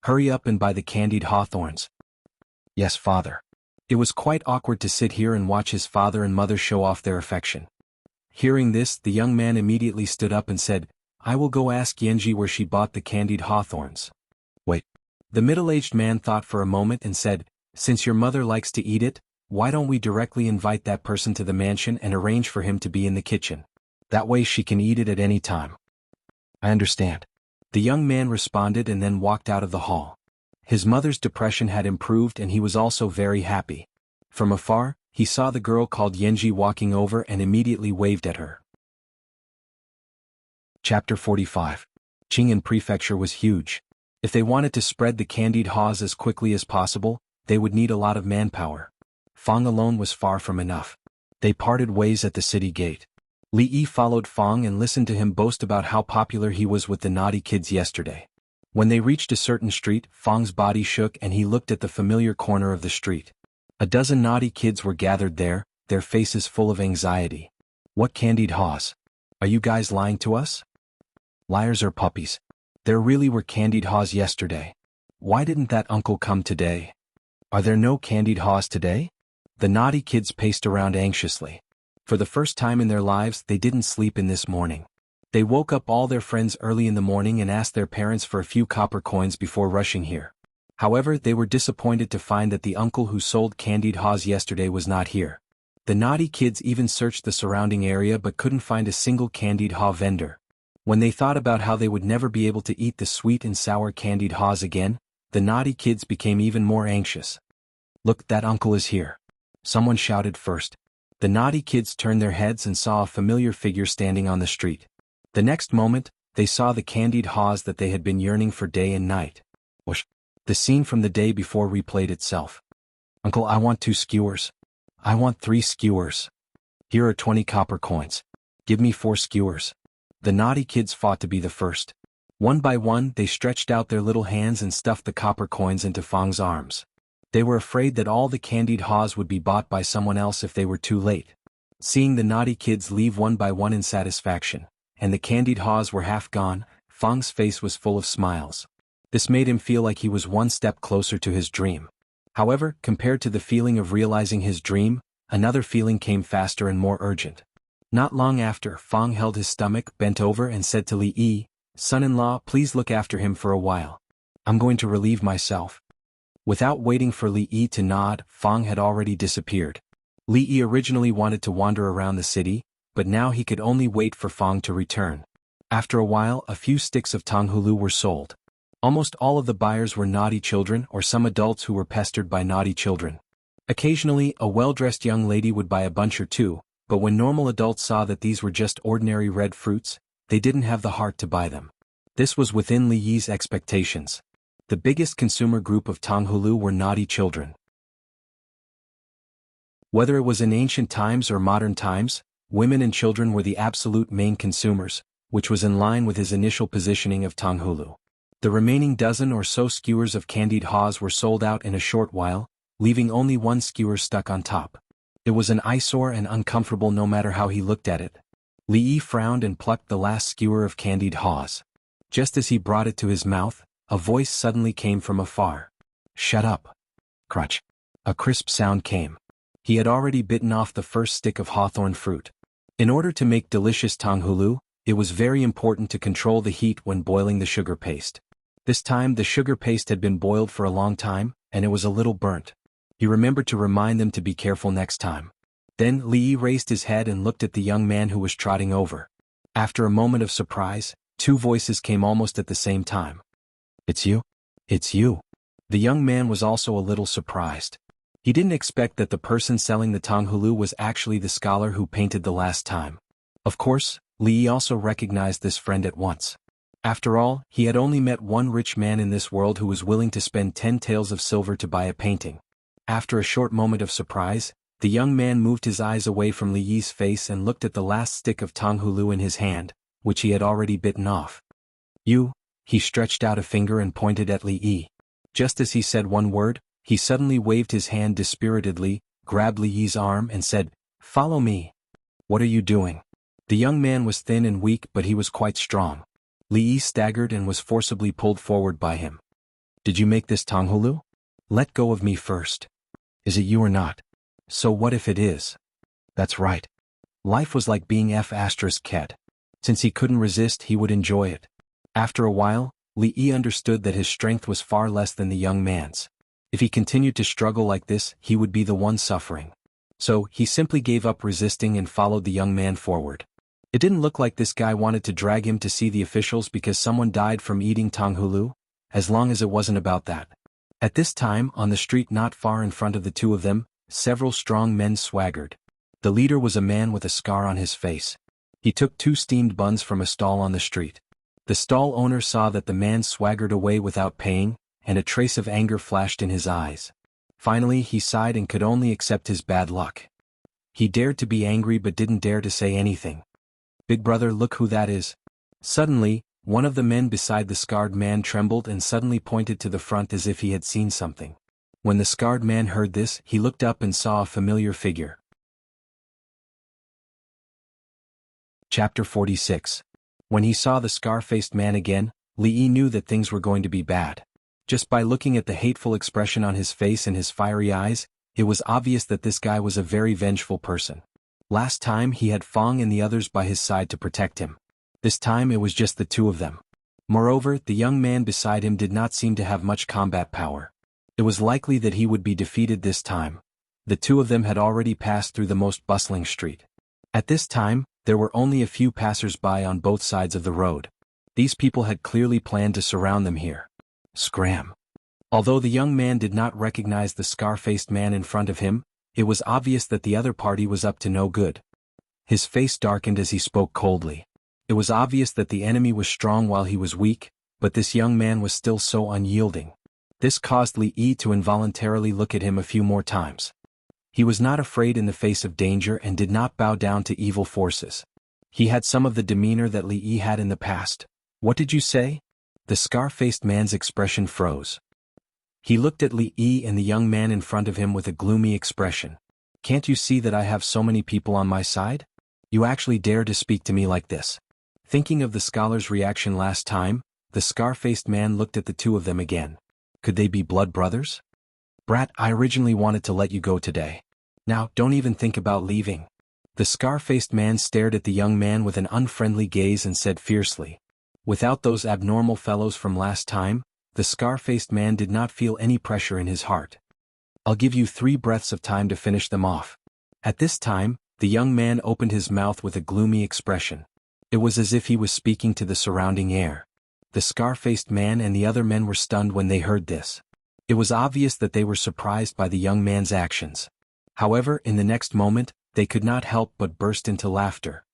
Speaker 1: Hurry up and buy the candied hawthorns." "Yes, father." It was quite awkward to sit here and watch his father and mother show off their affection. Hearing this, the young man immediately stood up and said, "I will go ask Yanji where she bought the candied hawthorns." "Wait." The middle-aged man thought for a moment and said, "Since your mother likes to eat it, why don't we directly invite that person to the mansion and arrange for him to be in the kitchen? That way she can eat it at any time." "I understand." The young man responded and then walked out of the hall. His mother's depression had improved and he was also very happy. From afar, he saw the girl called Yanji walking over and immediately waved at her. Chapter 45. Qing'an Prefecture was huge. If they wanted to spread the candied haws as quickly as possible, they would need a lot of manpower. Fang alone was far from enough. They parted ways at the city gate. Li Yi followed Fang and listened to him boast about how popular he was with the naughty kids yesterday. When they reached a certain street, Fang's body shook and he looked at the familiar corner of the street. A dozen naughty kids were gathered there, their faces full of anxiety. "What candied haws? Are you guys lying to us? Liars or puppies? There really were candied haws yesterday. Why didn't that uncle come today? Are there no candied haws today?" The naughty kids paced around anxiously. For the first time in their lives, they didn't sleep in this morning. They woke up all their friends early in the morning and asked their parents for a few copper coins before rushing here. However, they were disappointed to find that the uncle who sold candied haws yesterday was not here. The naughty kids even searched the surrounding area but couldn't find a single candied haw vendor. When they thought about how they would never be able to eat the sweet and sour candied haws again, the naughty kids became even more anxious. "Look, that uncle is here!" someone shouted first. The naughty kids turned their heads and saw a familiar figure standing on the street. The next moment, they saw the candied haws that they had been yearning for day and night. Whoosh! The scene from the day before replayed itself. "Uncle, I want 2 skewers. I want 3 skewers. Here are 20 copper coins. Give me 4 skewers." The naughty kids fought to be the first. One by one, they stretched out their little hands and stuffed the copper coins into Fang's arms. They were afraid that all the candied haws would be bought by someone else if they were too late. Seeing the naughty kids leave one by one in satisfaction, and the candied haws were half gone, Fang's face was full of smiles. This made him feel like he was one step closer to his dream. However, compared to the feeling of realizing his dream, another feeling came faster and more urgent. Not long after, Fang held his stomach, bent over and said to Li Yi, "Son-in-law, please look after him for a while. I'm going to relieve myself." Without waiting for Li Yi to nod, Fang had already disappeared. Li Yi originally wanted to wander around the city, but now he could only wait for Fang to return. After a while, a few sticks of tanghulu were sold. Almost all of the buyers were naughty children or some adults who were pestered by naughty children. Occasionally, a well-dressed young lady would buy a bunch or two, but when normal adults saw that these were just ordinary red fruits, they didn't have the heart to buy them. This was within Li Yi's expectations. The biggest consumer group of tanghulu were naughty children. Whether it was in ancient times or modern times, women and children were the absolute main consumers, which was in line with his initial positioning of tanghulu. The remaining dozen or so skewers of candied haws were sold out in a short while, leaving only 1 skewer stuck on top. It was an eyesore and uncomfortable no matter how he looked at it. Li Yi frowned and plucked the last skewer of candied haws. Just as he brought it to his mouth, a voice suddenly came from afar. "Shut up." Crunch. A crisp sound came. He had already bitten off the first stick of hawthorn fruit. In order to make delicious tanghulu, it was very important to control the heat when boiling the sugar paste. This time the sugar paste had been boiled for a long time, and it was a little burnt. He remembered to remind them to be careful next time. Then Li Yi raised his head and looked at the young man who was trotting over. After a moment of surprise, two voices came almost at the same time. "It's you? It's you." The young man was also a little surprised. He didn't expect that the person selling the Tonghulu was actually the scholar who painted the last time. Of course, Li Yi also recognized this friend at once. After all, he had only met one rich man in this world who was willing to spend 10 taels of silver to buy a painting. After a short moment of surprise, the young man moved his eyes away from Li Yi's face and looked at the last stick of Tonghulu in his hand, which he had already bitten off. "You," he stretched out a finger and pointed at Li Yi. Just as he said one word, he suddenly waved his hand dispiritedly, grabbed Li Yi's arm and said, "Follow me." "What are you doing?" The young man was thin and weak, but he was quite strong. Li Yi staggered and was forcibly pulled forward by him. "Did you make this Tonghulu? Let go of me first. Is it you or not? So what if it is?" That's right. Life was like being F***ed. Since he couldn't resist, he would enjoy it. After a while, Li Yi understood that his strength was far less than the young man's. If he continued to struggle like this, he would be the one suffering. So, he simply gave up resisting and followed the young man forward. It didn't look like this guy wanted to drag him to see the officials because someone died from eating Tonghulu, as long as it wasn't about that. At this time, on the street not far in front of the two of them, several strong men swaggered. The leader was a man with a scar on his face. He took 2 steamed buns from a stall on the street. The stall owner saw that the man swaggered away without paying, and a trace of anger flashed in his eyes. Finally, he sighed and could only accept his bad luck. He dared to be angry but didn't dare to say anything. "Big brother, look who that is." Suddenly, one of the men beside the scarred man trembled and suddenly pointed to the front as if he had seen something. When the scarred man heard this, he looked up and saw a familiar figure. Chapter 46. When he saw the scar-faced man again, Li Yi knew that things were going to be bad. Just by looking at the hateful expression on his face and his fiery eyes, it was obvious that this guy was a very vengeful person. Last time he had Fong and the others by his side to protect him. This time it was just the two of them. Moreover, the young man beside him did not seem to have much combat power. It was likely that he would be defeated this time. The two of them had already passed through the most bustling street. At this time, there were only a few passers-by on both sides of the road. These people had clearly planned to surround them here. Scram. Although the young man did not recognize the scar-faced man in front of him, it was obvious that the other party was up to no good. His face darkened as he spoke coldly. It was obvious that the enemy was strong while he was weak, but this young man was still so unyielding. This caused Li Yi to involuntarily look at him a few more times. He was not afraid in the face of danger and did not bow down to evil forces. He had some of the demeanor that Li Yi had in the past. "What did you say?" The scar-faced man's expression froze. He looked at Li Yi and the young man in front of him with a gloomy expression. "Can't you see that I have so many people on my side? You actually dare to speak to me like this?" Thinking of the scholar's reaction last time, the scar-faced man looked at the two of them again. Could they be blood brothers? "Brat, I originally wanted to let you go today. Now, don't even think about leaving." The scar-faced man stared at the young man with an unfriendly gaze and said fiercely. Without those abnormal fellows from last time, the scar-faced man did not feel any pressure in his heart. "I'll give you 3 breaths of time to finish them off." At this time, the young man opened his mouth with a gloomy expression. It was as if he was speaking to the surrounding air. The scar-faced man and the other men were stunned when they heard this. It was obvious that they were surprised by the young man's actions. However, in the next moment, they could not help but burst into laughter.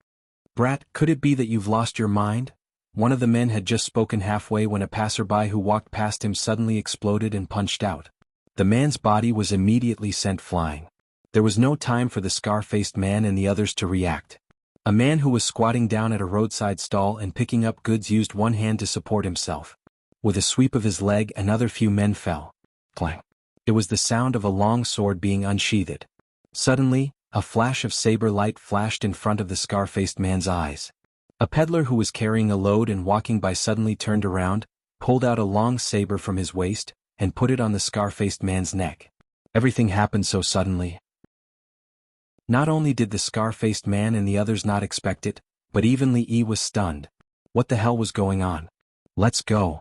Speaker 1: "Brat, could it be that you've lost your mind?" One of the men had just spoken halfway when a passerby who walked past him suddenly exploded and punched out. The man's body was immediately sent flying. There was no time for the scar-faced man and the others to react. A man who was squatting down at a roadside stall and picking up goods used one hand to support himself. With a sweep of his leg, another few men fell. Clang. It was the sound of a long sword being unsheathed. Suddenly, a flash of saber light flashed in front of the scar-faced man's eyes. A peddler who was carrying a load and walking by suddenly turned around, pulled out a long saber from his waist, and put it on the scar-faced man's neck. Everything happened so suddenly. Not only did the scar-faced man and the others not expect it, but even Li Yi was stunned. What the hell was going on? "Let's go."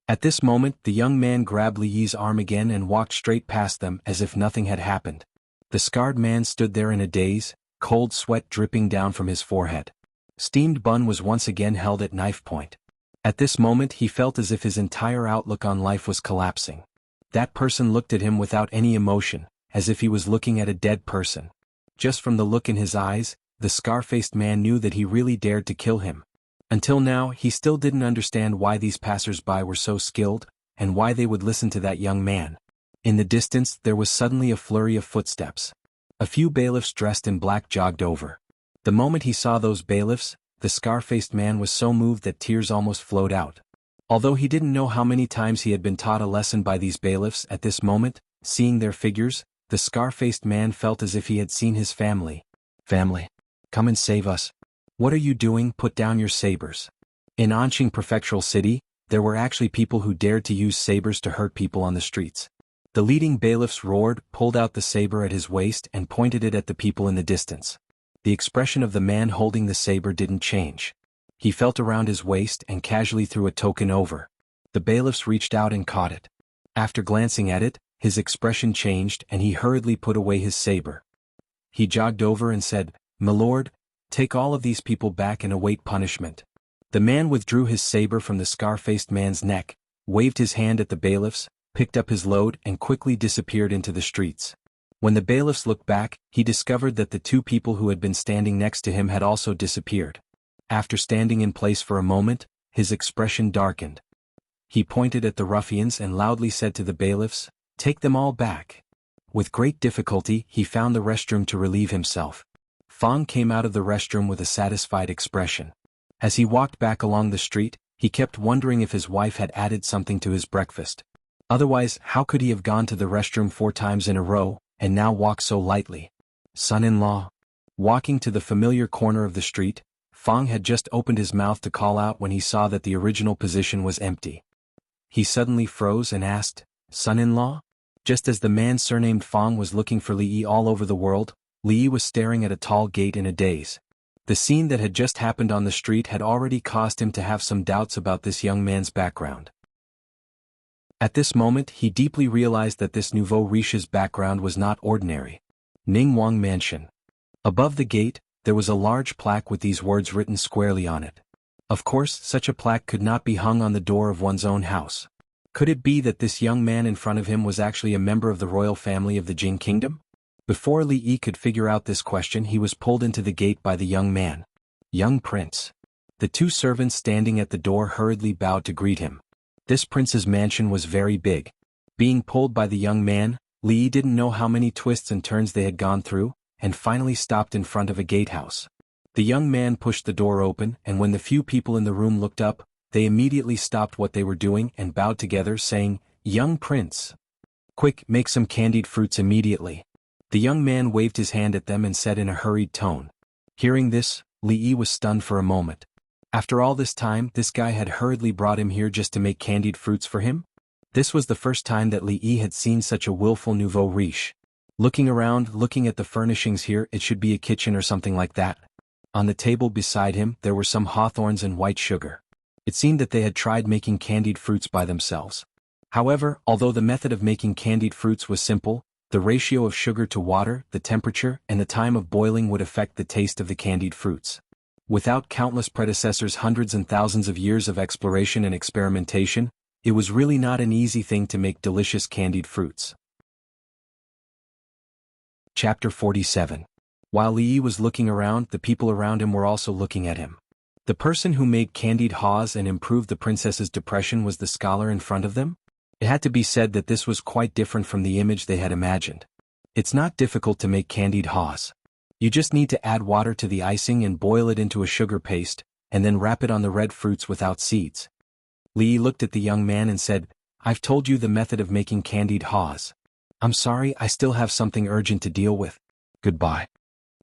Speaker 1: At this moment, the young man grabbed Li Yi's arm again and walked straight past them as if nothing had happened. The scarred man stood there in a daze, cold sweat dripping down from his forehead. Steamed bun was once again held at knife point. At this moment he felt as if his entire outlook on life was collapsing. That person looked at him without any emotion, as if he was looking at a dead person. Just from the look in his eyes, the scar-faced man knew that he really dared to kill him. Until now, he still didn't understand why these passers-by were so skilled, and why they would listen to that young man. In the distance there was suddenly a flurry of footsteps. A few bailiffs dressed in black jogged over. The moment he saw those bailiffs, the scar-faced man was so moved that tears almost flowed out. Although he didn't know how many times he had been taught a lesson by these bailiffs, at this moment, seeing their figures, the scar-faced man felt as if he had seen his family. Family, come and save us. What are you doing? Put down your sabers. In Anqing Prefectural City, there were actually people who dared to use sabers to hurt people on the streets. The leading bailiffs roared, pulled out the saber at his waist and pointed it at the people in the distance. The expression of the man holding the saber didn't change. He felt around his waist and casually threw a token over. The bailiffs reached out and caught it. After glancing at it, his expression changed and he hurriedly put away his saber. He jogged over and said, "My lord, take all of these people back and await punishment." The man withdrew his saber from the scar-faced man's neck, waved his hand at the bailiffs, picked up his load and quickly disappeared into the streets. When the bailiffs looked back, he discovered that the two people who had been standing next to him had also disappeared. After standing in place for a moment, his expression darkened. He pointed at the ruffians and loudly said to the bailiffs, "Take them all back." With great difficulty, he found the restroom to relieve himself. Fang came out of the restroom with a satisfied expression. As he walked back along the street, he kept wondering if his wife had added something to his breakfast. Otherwise, how could he have gone to the restroom 4 times in a row, and now walk so lightly? Son-in-law. Walking to the familiar corner of the street, Fang had just opened his mouth to call out when he saw that the original position was empty. He suddenly froze and asked, "Son-in-law?" Just as the man surnamed Fang was looking for Li Yi all over the world, Li Yi was staring at a tall gate in a daze. The scene that had just happened on the street had already caused him to have some doubts about this young man's background. At this moment he deeply realized that this nouveau riche's background was not ordinary. Ningguang Mansion. Above the gate, there was a large plaque with these words written squarely on it. Of course, such a plaque could not be hung on the door of one's own house. Could it be that this young man in front of him was actually a member of the royal family of the Jing Kingdom? Before Li Yi could figure out this question, he was pulled into the gate by the young man. Young prince. The 2 servants standing at the door hurriedly bowed to greet him. This prince's mansion was very big. Being pulled by the young man, Li Yi didn't know how many twists and turns they had gone through, and finally stopped in front of a gatehouse. The young man pushed the door open, and when the few people in the room looked up, they immediately stopped what they were doing and bowed together, saying, "Young prince. Quick, make some candied fruits immediately." The young man waved his hand at them and said in a hurried tone. Hearing this, Li Yi was stunned for a moment. After all this time, this guy had hurriedly brought him here just to make candied fruits for him? This was the first time that Li Yi had seen such a willful nouveau riche. Looking around, looking at the furnishings here, it should be a kitchen or something like that. On the table beside him, there were some hawthorns and white sugar. It seemed that they had tried making candied fruits by themselves. However, although the method of making candied fruits was simple, the ratio of sugar to water, the temperature, and the time of boiling would affect the taste of the candied fruits. Without countless predecessors, hundreds and thousands of years of exploration and experimentation, it was really not an easy thing to make delicious candied fruits. Chapter 47. While Li Yi was looking around, the people around him were also looking at him. The person who made candied haws and improved the princess's depression was the scholar in front of them? It had to be said that this was quite different from the image they had imagined. It's not difficult to make candied haws. You just need to add water to the icing and boil it into a sugar paste, and then wrap it on the red fruits without seeds. Li Yi looked at the young man and said, "I've told you the method of making candied haws. I'm sorry, I still have something urgent to deal with. Goodbye."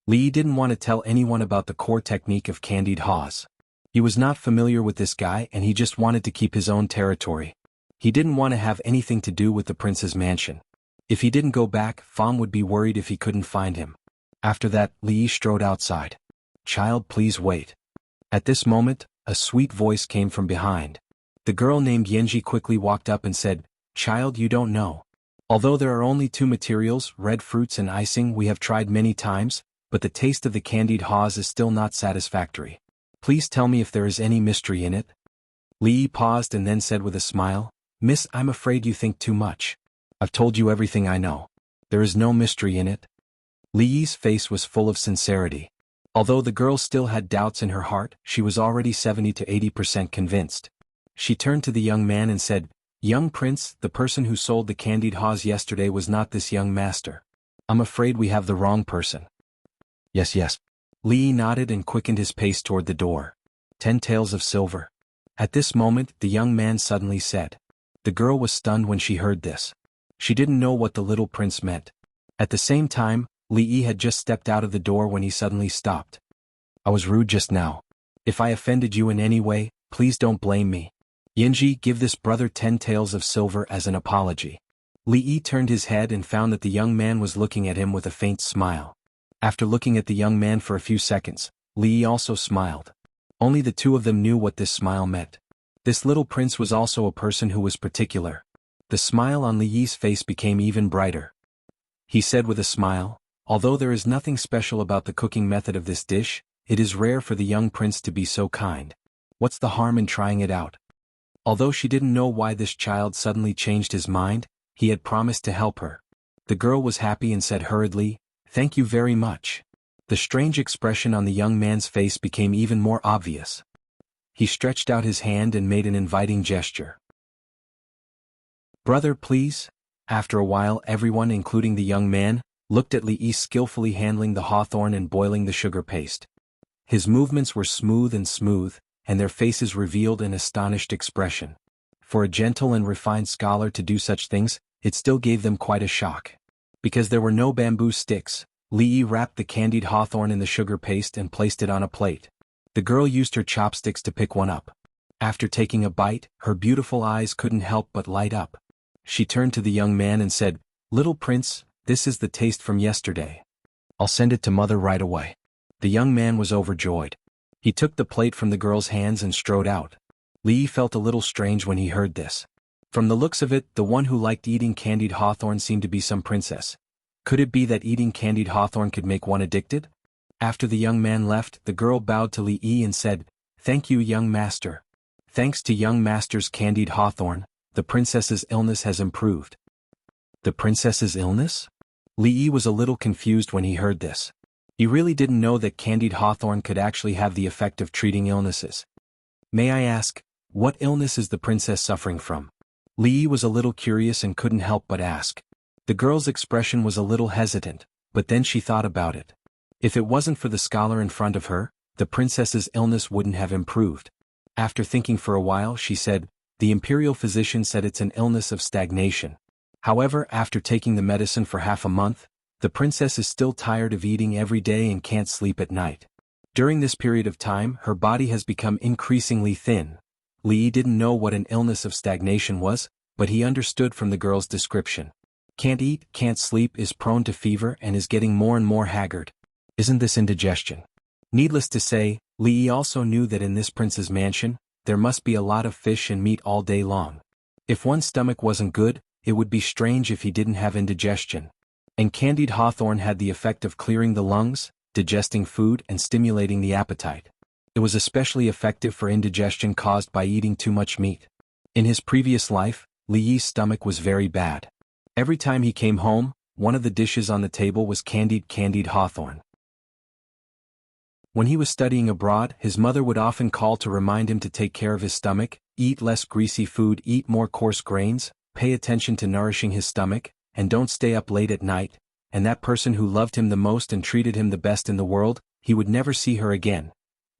Speaker 1: Li Yi didn't want to tell anyone about the core technique of candied haws. He was not familiar with this guy and he just wanted to keep his own territory. He didn't want to have anything to do with the prince's mansion. If he didn't go back, Fang would be worried if he couldn't find him. After that, Li Yi strode outside. "Child, please wait." At this moment, a sweet voice came from behind. The girl named Yanji quickly walked up and said, "Child, you don't know. Although there are only two materials, red fruits and icing, we have tried many times, but the taste of the candied haws is still not satisfactory. Please tell me if there is any mystery in it." Li Yi paused and then said with a smile, "Miss, I'm afraid you think too much. I've told you everything I know. There is no mystery in it." Li Yi's face was full of sincerity. Although the girl still had doubts in her heart, she was already 70 to 80% convinced. She turned to the young man and said, "Young prince, the person who sold the candied haws yesterday was not this young master. I'm afraid we have the wrong person." "Yes, yes." Li Yi nodded and quickened his pace toward the door. 10 taels of silver. At this moment, the young man suddenly said. The girl was stunned when she heard this. She didn't know what the little prince meant. At the same time, Li Yi had just stepped out of the door when he suddenly stopped. "I was rude just now. If I offended you in any way, please don't blame me. Yinji, give this brother 10 taels of silver as an apology." Li Yi turned his head and found that the young man was looking at him with a faint smile. After looking at the young man for a few seconds, Li Yi also smiled. Only the two of them knew what this smile meant. This little prince was also a person who was particular. The smile on Li Yi's face became even brighter. He said with a smile, "Although there is nothing special about the cooking method of this dish, it is rare for the young prince to be so kind. What's the harm in trying it out?" Although she didn't know why this child suddenly changed his mind, he had promised to help her. The girl was happy and said hurriedly, "Thank you very much." The strange expression on the young man's face became even more obvious. He stretched out his hand and made an inviting gesture. "Brother, please." After a while, everyone, including the young man, looked at Li Yi skillfully handling the hawthorn and boiling the sugar paste. His movements were smooth, and their faces revealed an astonished expression. For a gentle and refined scholar to do such things, it still gave them quite a shock. Because there were no bamboo sticks, Li Yi wrapped the candied hawthorn in the sugar paste and placed it on a plate. The girl used her chopsticks to pick one up. After taking a bite, her beautiful eyes couldn't help but light up. She turned to the young man and said, "Little prince, this is the taste from yesterday. I'll send it to mother right away." The young man was overjoyed. He took the plate from the girl's hands and strode out. Li Yi felt a little strange when he heard this. From the looks of it, the one who liked eating candied hawthorn seemed to be some princess. Could it be that eating candied hawthorn could make one addicted? After the young man left, the girl bowed to Li Yi and said, "Thank you, young master. Thanks to young master's candied hawthorn, the princess's illness has improved." The princess's illness? Li Yi was a little confused when he heard this. He really didn't know that candied hawthorn could actually have the effect of treating illnesses. "May I ask, what illness is the princess suffering from?" Li Yi was a little curious and couldn't help but ask. The girl's expression was a little hesitant, but then she thought about it. If it wasn't for the scholar in front of her, the princess's illness wouldn't have improved. After thinking for a while, she said, "The imperial physician said it's an illness of stagnation. However, after taking the medicine for half a month, the princess is still tired of eating every day and can't sleep at night. During this period of time, her body has become increasingly thin." Li Yi didn't know what an illness of stagnation was, but he understood from the girl's description. Can't eat, can't sleep, is prone to fever and is getting more and more haggard. Isn't this indigestion? Needless to say, Li Yi also knew that in this prince's mansion, there must be a lot of fish and meat all day long. If one's stomach wasn't good, it would be strange if he didn't have indigestion. And candied hawthorn had the effect of clearing the lungs, digesting food and stimulating the appetite. It was especially effective for indigestion caused by eating too much meat. In his previous life, Li Yi's stomach was very bad. Every time he came home, one of the dishes on the table was candied hawthorn. When he was studying abroad, his mother would often call to remind him to take care of his stomach, eat less greasy food, eat more coarse grains, pay attention to nourishing his stomach, and don't stay up late at night. And that person who loved him the most and treated him the best in the world, he would never see her again.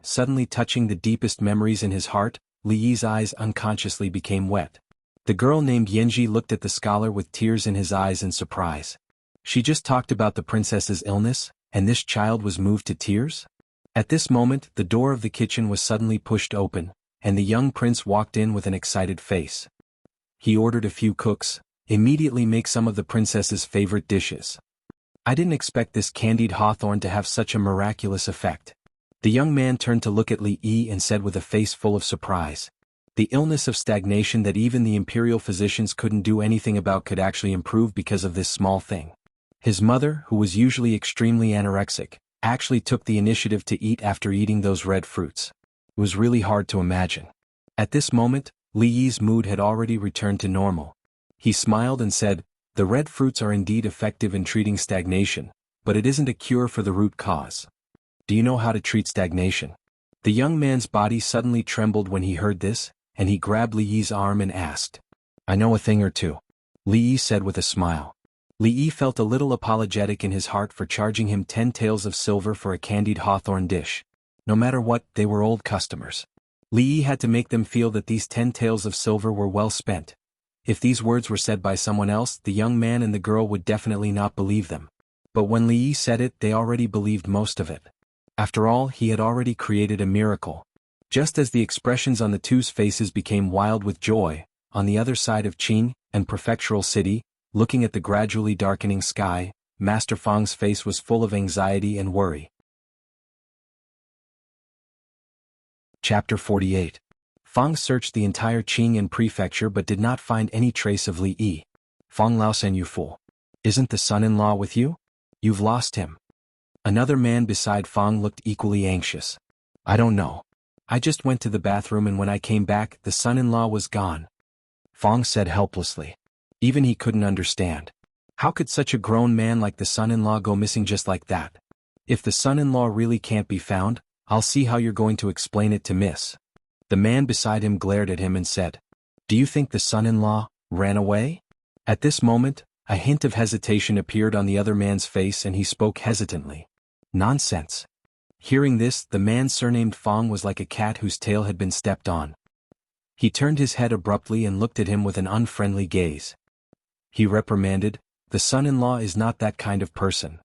Speaker 1: Suddenly touching the deepest memories in his heart, Li Yi's eyes unconsciously became wet. The girl named Yinji looked at the scholar with tears in his eyes in surprise. She just talked about the princess's illness, and this child was moved to tears? At this moment, the door of the kitchen was suddenly pushed open, and the young prince walked in with an excited face. He ordered a few cooks, immediately make some of the princess's favorite dishes. "I didn't expect this candied hawthorn to have such a miraculous effect." The young man turned to look at Li Yi and said with a face full of surprise, The illness of stagnation that even the imperial physicians couldn't do anything about could actually improve because of this small thing. His mother, who was usually extremely anorexic, actually took the initiative to eat after eating those red fruits. It was really hard to imagine. At this moment, Li Yi's mood had already returned to normal. He smiled and said, "The red fruits are indeed effective in treating stagnation, but it isn't a cure for the root cause. Do you know how to treat stagnation?" The young man's body suddenly trembled when he heard this, and he grabbed Li Yi's arm and asked, "I know a thing or two," Li Yi said with a smile. Li Yi felt a little apologetic in his heart for charging him 10 taels of silver for a candied hawthorn dish. No matter what, they were old customers. Li Yi had to make them feel that these 10 taels of silver were well spent. If these words were said by someone else, the young man and the girl would definitely not believe them. But when Li Yi said it, they already believed most of it. After all, he had already created a miracle. Just as the expressions on the two's faces became wild with joy, on the other side of Qing and Prefectural City, looking at the gradually darkening sky, Master Fang's face was full of anxiety and worry. Chapter 48. Fang searched the entire Qing and prefecture but did not find any trace of Li Yi. "Fang Laosen, you fool. Isn't the son-in-law with you? You've lost him." Another man beside Fang looked equally anxious. "I don't know. I just went to the bathroom and when I came back, the son-in-law was gone," Fang said helplessly. Even he couldn't understand. How could such a grown man like the son-in-law go missing just like that? If the son-in-law really can't be found, I'll see how you're going to explain it to Miss. The man beside him glared at him and said, "Do you think the son-in-law ran away?" At this moment, a hint of hesitation appeared on the other man's face and he spoke hesitantly. "Nonsense." Hearing this, the man surnamed Fang was like a cat whose tail had been stepped on. He turned his head abruptly and looked at him with an unfriendly gaze. He reprimanded, "The son-in-law is not that kind of person."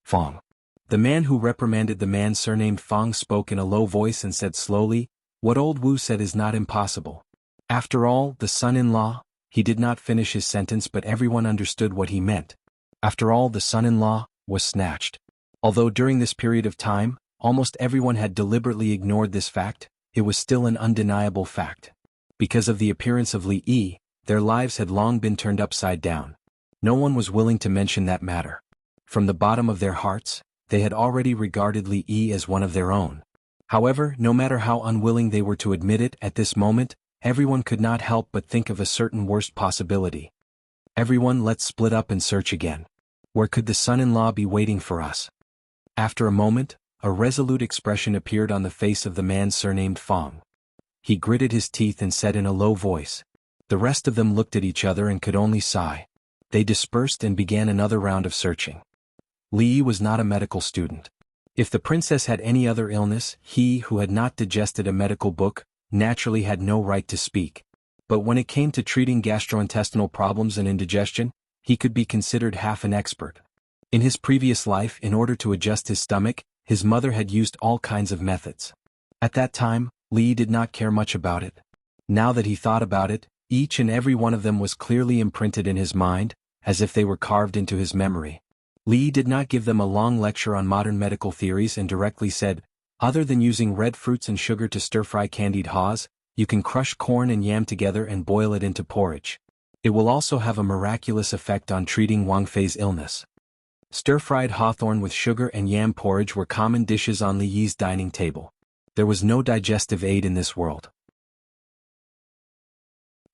Speaker 1: Fang. The man who reprimanded the man surnamed Fang spoke in a low voice and said slowly, "What old Wu said is not impossible. After all, the son-in-law," he did not finish his sentence but everyone understood what he meant. After all, the son-in-law was snatched. Although during this period of time, almost everyone had deliberately ignored this fact, it was still an undeniable fact. Because of the appearance of Li Yi, their lives had long been turned upside down. No one was willing to mention that matter. From the bottom of their hearts, they had already regarded Li Yi as one of their own. However, no matter how unwilling they were to admit it at this moment, everyone could not help but think of a certain worst possibility. "Everyone, let's split up and search again. Where could the son-in-law be waiting for us?" After a moment, a resolute expression appeared on the face of the man surnamed Fang. He gritted his teeth and said in a low voice. The rest of them looked at each other and could only sigh. They dispersed and began another round of searching. Li Yi was not a medical student. If the princess had any other illness, he, who had not digested a medical book, naturally had no right to speak. But when it came to treating gastrointestinal problems and indigestion, he could be considered half an expert. In his previous life, in order to adjust his stomach, his mother had used all kinds of methods. At that time, Li Yi did not care much about it. Now that he thought about it, each and every one of them was clearly imprinted in his mind, as if they were carved into his memory. Li Yi did not give them a long lecture on modern medical theories and directly said, "Other than using red fruits and sugar to stir-fry candied haws, you can crush corn and yam together and boil it into porridge. It will also have a miraculous effect on treating Wang Fei's illness." Stir-fried hawthorn with sugar and yam porridge were common dishes on Li Yi's dining table. There was no digestive aid in this world.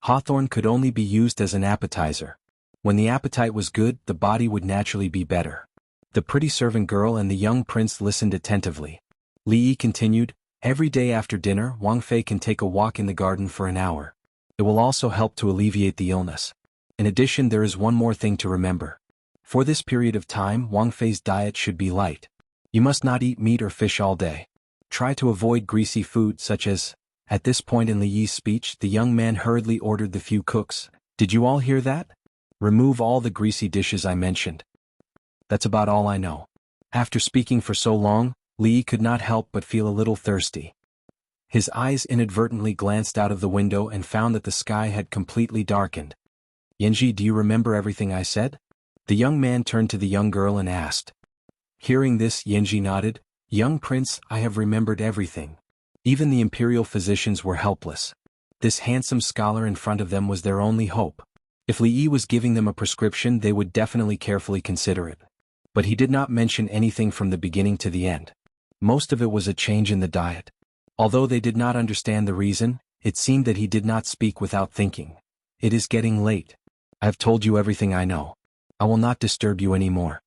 Speaker 1: Hawthorn could only be used as an appetizer. When the appetite was good, the body would naturally be better. The pretty servant girl and the young prince listened attentively. Li Yi continued, "Every day after dinner, Wang Fei can take a walk in the garden for an hour. It will also help to alleviate the illness. In addition, there is one more thing to remember. For this period of time, Wang Fei's diet should be light. You must not eat meat or fish all day. Try to avoid greasy food such as..." At this point in Li Yi's speech, the young man hurriedly ordered the few cooks, "Did you all hear that? Remove all the greasy dishes I mentioned. That's about all I know." After speaking for so long, Li Yi could not help but feel a little thirsty. His eyes inadvertently glanced out of the window and found that the sky had completely darkened. "Yanji, do you remember everything I said?" The young man turned to the young girl and asked. Hearing this, Yanji nodded. "Young prince, I have remembered everything. Even the imperial physicians were helpless. This handsome scholar in front of them was their only hope. If Li Yi was giving them a prescription, they would definitely carefully consider it. But he did not mention anything from the beginning to the end. Most of it was a change in the diet. Although they did not understand the reason, it seemed that he did not speak without thinking. It is getting late. I have told you everything I know. I will not disturb you anymore.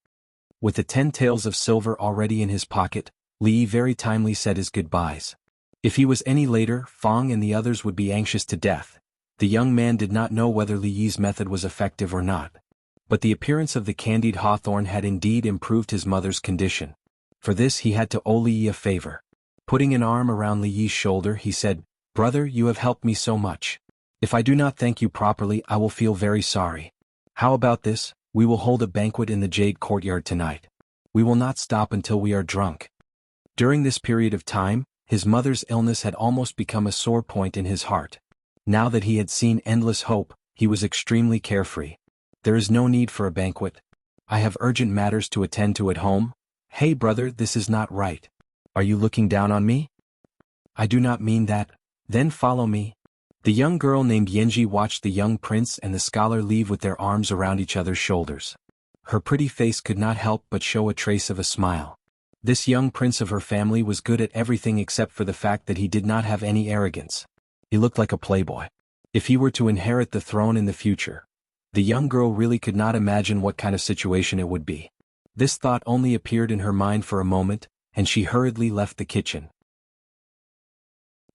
Speaker 1: With the 10 taels of silver already in his pocket, Li Yi very timely said his goodbyes. If he was any later, Fang and the others would be anxious to death. The young man did not know whether Li Yi's method was effective or not. But the appearance of the candied hawthorn had indeed improved his mother's condition. For this he had to owe Li Yi a favor. Putting an arm around Li Yi's shoulder, he said, "Brother, you have helped me so much. If I do not thank you properly, I will feel very sorry. How about this? We will hold a banquet in the Jade Courtyard tonight. We will not stop until we are drunk." During this period of time, his mother's illness had almost become a sore point in his heart. Now that he had seen endless hope, he was extremely carefree. There is no need for a banquet. I have urgent matters to attend to at home. Hey brother, this is not right. Are you looking down on me? I do not mean that. Then follow me. The young girl named Yanji watched the young prince and the scholar leave with their arms around each other's shoulders. Her pretty face could not help but show a trace of a smile. This young prince of her family was good at everything except for the fact that he did not have any arrogance. He looked like a playboy. If he were to inherit the throne in the future, the young girl really could not imagine what kind of situation it would be. This thought only appeared in her mind for a moment, and she hurriedly left the kitchen.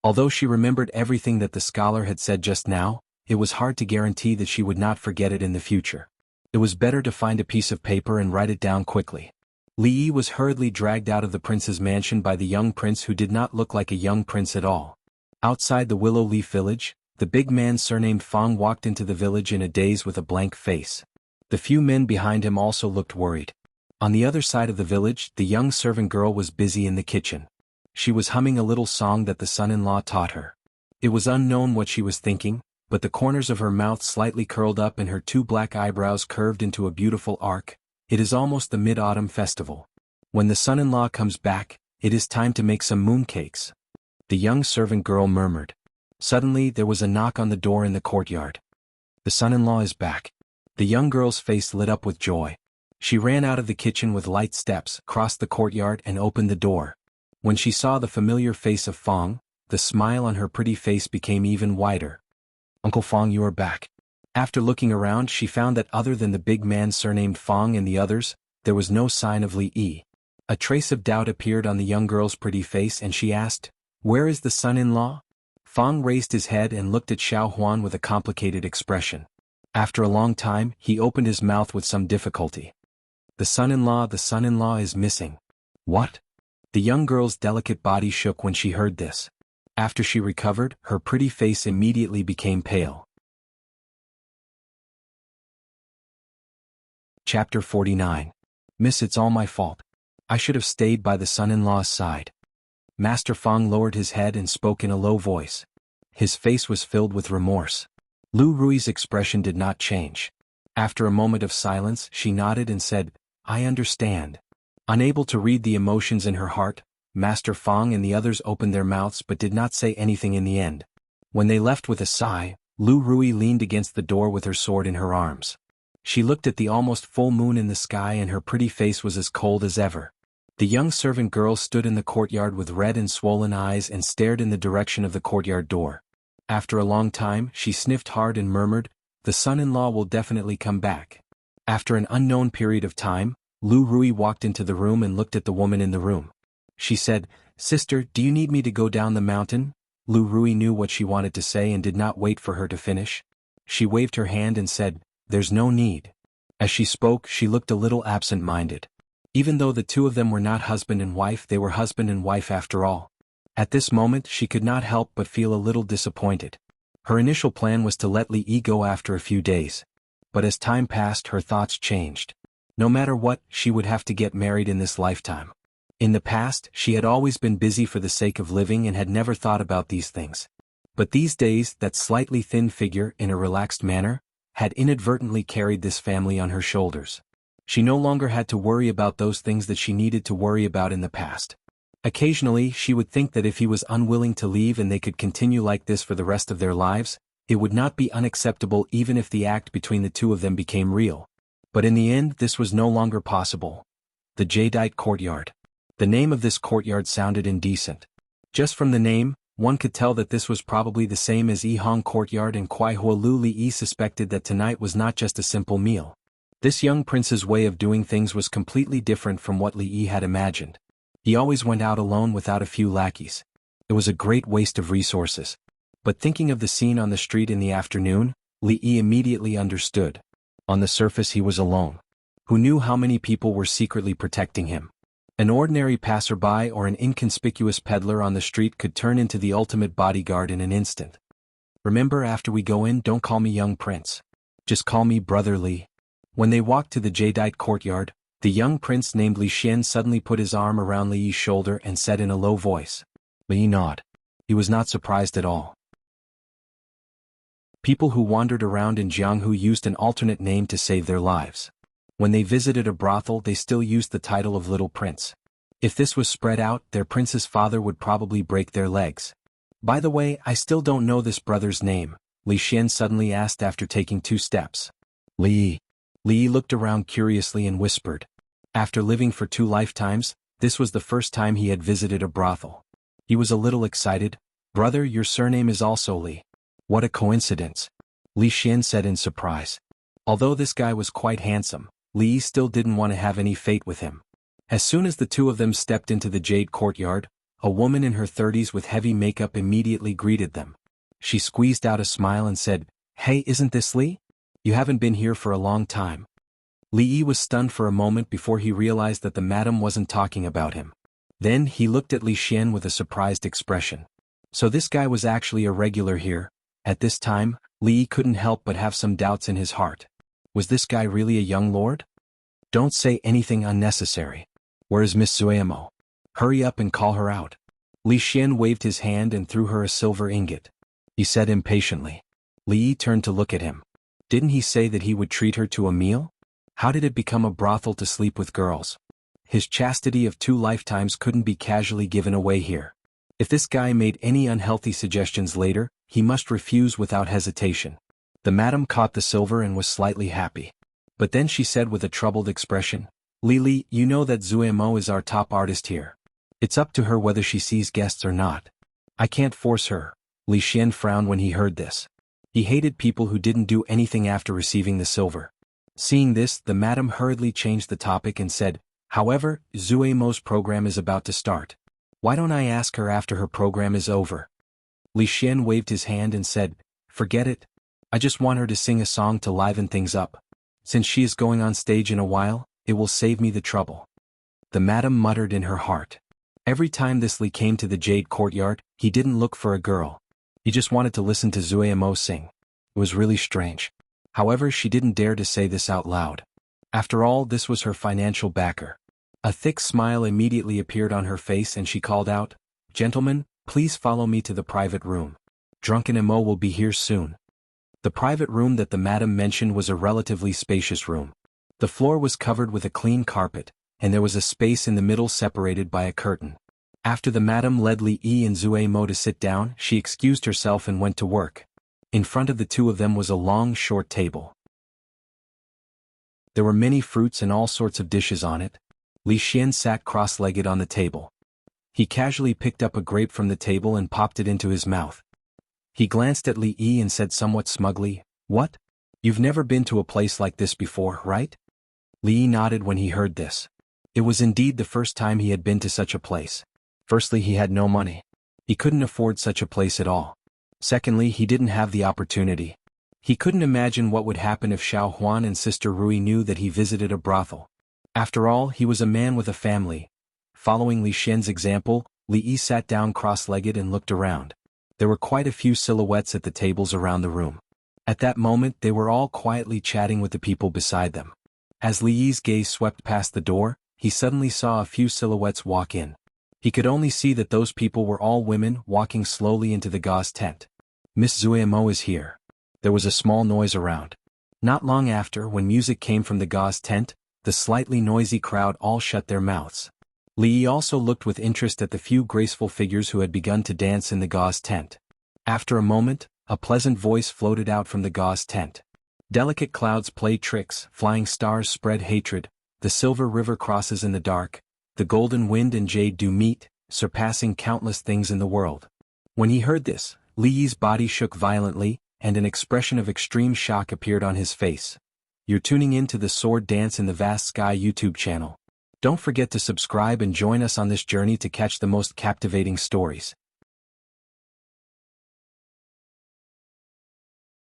Speaker 1: Although she remembered everything that the scholar had said just now, it was hard to guarantee that she would not forget it in the future. It was better to find a piece of paper and write it down quickly. Li Yi was hurriedly dragged out of the prince's mansion by the young prince, who did not look like a young prince at all. Outside the Willow Leaf village, the big man surnamed Fang walked into the village in a daze with a blank face. The few men behind him also looked worried. On the other side of the village, the young servant girl was busy in the kitchen. She was humming a little song that the son-in-law taught her. It was unknown what she was thinking, but the corners of her mouth slightly curled up and her 2 black eyebrows curved into a beautiful arc. It is almost the Mid-Autumn Festival. When the son-in-law comes back, it is time to make some mooncakes. The young servant girl murmured. Suddenly there was a knock on the door in the courtyard. The son-in-law is back. The young girl's face lit up with joy. She ran out of the kitchen with light steps, crossed the courtyard and opened the door. When she saw the familiar face of Fang, the smile on her pretty face became even wider. "Uncle Fang, you are back." After looking around, she found that other than the big man surnamed Fang and the others, there was no sign of Li Yi. A trace of doubt appeared on the young girl's pretty face and she asked, "Where is the son-in-law?" Fang raised his head and looked at Xuanhuan with a complicated expression. After a long time, he opened his mouth with some difficulty. The son-in-law is missing." "What?" The young girl's delicate body shook when she heard this. After she recovered, her pretty face immediately became pale. Chapter 49. Miss, it's all my fault. I should have stayed by the son-in-law's side. Master Fang lowered his head and spoke in a low voice. His face was filled with remorse. Lu Rui's expression did not change. After a moment of silence, she nodded and said, "I understand." Unable to read the emotions in her heart, Master Fang and the others opened their mouths but did not say anything in the end. When they left with a sigh, Lu Rui leaned against the door with her sword in her arms. She looked at the almost full moon in the sky and her pretty face was as cold as ever. The young servant girl stood in the courtyard with red and swollen eyes and stared in the direction of the courtyard door. After a long time, she sniffed hard and murmured, "The son-in-law will definitely come back." After an unknown period of time, Lu Rui walked into the room and looked at the woman in the room. She said, "Sister, do you need me to go down the mountain?" Lu Rui knew what she wanted to say and did not wait for her to finish. She waved her hand and said, "There's no need." As she spoke, she looked a little absent-minded. Even though the two of them were not husband and wife, they were husband and wife after all. At this moment, she could not help but feel a little disappointed. Her initial plan was to let Li Yi go after a few days. But as time passed, her thoughts changed. No matter what, she would have to get married in this lifetime. In the past, she had always been busy for the sake of living and had never thought about these things. But these days, that slightly thin figure, in a relaxed manner, had inadvertently carried this family on her shoulders. She no longer had to worry about those things that she needed to worry about in the past. Occasionally she would think that if he was unwilling to leave and they could continue like this for the rest of their lives, it would not be unacceptable even if the act between the two of them became real. But in the end this was no longer possible. The Jadeite Courtyard. The name of this courtyard sounded indecent. Just from the name, one could tell that this was probably the same as Yihong Courtyard, and Kuai-Hua-Lu Li suspected that tonight was not just a simple meal. This young prince's way of doing things was completely different from what Li Yi had imagined. He always went out alone without a few lackeys. It was a great waste of resources. But thinking of the scene on the street in the afternoon, Li Yi immediately understood. On the surface he was alone. Who knew how many people were secretly protecting him? An ordinary passerby or an inconspicuous peddler on the street could turn into the ultimate bodyguard in an instant. Remember, after we go in, don't call me young prince. Just call me Brother Li. When they walked to the Jadeite courtyard, the young prince named Li Xian suddenly put his arm around Li Yi's shoulder and said in a low voice. Li Yi nodded. He was not surprised at all. People who wandered around in Jianghu used an alternate name to save their lives. When they visited a brothel, they still used the title of Little Prince. If this was spread out, their prince's father would probably break their legs. By the way, I still don't know this brother's name, Li Xian suddenly asked after taking 2 steps. Li Yi. Li Yi looked around curiously and whispered. After living for 2 lifetimes, this was the first time he had visited a brothel. He was a little excited. Brother, your surname is also Li. What a coincidence, Li Xian said in surprise. Although this guy was quite handsome, Li Yi still didn't want to have any fate with him. As soon as the two of them stepped into the jade courtyard, a woman in her 30s with heavy makeup immediately greeted them. She squeezed out a smile and said, Hey, isn't this Li? You haven't been here for a long time. Li Yi was stunned for a moment before he realized that the madam wasn't talking about him. Then he looked at Li Xian with a surprised expression. So this guy was actually a regular here. At this time, Li Yi couldn't help but have some doubts in his heart. Was this guy really a young lord? Don't say anything unnecessary. Where is Miss Zuemo? Hurry up and call her out. Li Xian waved his hand and threw her a silver ingot. He said impatiently. Li Yi turned to look at him. Didn't he say that he would treat her to a meal? How did it become a brothel to sleep with girls? His chastity of 2 lifetimes couldn't be casually given away here. If this guy made any unhealthy suggestions later, he must refuse without hesitation. The madam caught the silver and was slightly happy. But then she said with a troubled expression, Li, you know that Zuemo is our top artist here. It's up to her whether she sees guests or not. I can't force her. Li Xian frowned when he heard this. He hated people who didn't do anything after receiving the silver. Seeing this, the madam hurriedly changed the topic and said, However, Zuemo's program is about to start. Why don't I ask her after her program is over? Li Xian waved his hand and said, Forget it. I just want her to sing a song to liven things up. Since she is going on stage in a while, it will save me the trouble. The madam muttered in her heart. Every time this Li came to the jade courtyard, he didn't look for a girl. He just wanted to listen to Zuemo sing. It was really strange. However, she didn't dare to say this out loud. After all, this was her financial backer. A thick smile immediately appeared on her face and she called out, Gentlemen, please follow me to the private room. Drunken Emo will be here soon. The private room that the madam mentioned was a relatively spacious room. The floor was covered with a clean carpet, and there was a space in the middle separated by a curtain. After the madam led Li Yi and Zuemo to sit down, she excused herself and went to work. In front of the two of them was a long, short table. There were many fruits and all sorts of dishes on it. Li Xian sat cross-legged on the table. He casually picked up a grape from the table and popped it into his mouth. He glanced at Li Yi and said somewhat smugly, What? You've never been to a place like this before, right? Li Yi nodded when he heard this. It was indeed the first time he had been to such a place. Firstly, he had no money. He couldn't afford such a place at all. Secondly, he didn't have the opportunity. He couldn't imagine what would happen if Xuanhuan and Sister Rui knew that he visited a brothel. After all, he was a man with a family. Following Li Xian's example, Li Yi sat down cross-legged and looked around. There were quite a few silhouettes at the tables around the room. At that moment, they were all quietly chatting with the people beside them. As Li Yi's gaze swept past the door, he suddenly saw a few silhouettes walk in. He could only see that those people were all women walking slowly into the gauze tent. Miss Zuemo is here. There was a small noise around. Not long after, when music came from the gauze tent, the slightly noisy crowd all shut their mouths. Li Yi also looked with interest at the few graceful figures who had begun to dance in the gauze tent. After a moment, a pleasant voice floated out from the gauze tent. Delicate clouds play tricks, flying stars spread hatred, the silver river crosses in the dark, the golden wind and jade do meet, surpassing countless things in the world. When he heard this, Li Yi's body shook violently, and an expression of extreme shock appeared on his face. You're tuning in to the Sword Dance in the Vast Sky YouTube channel. Don't forget to subscribe and join us on this journey to catch the most captivating stories.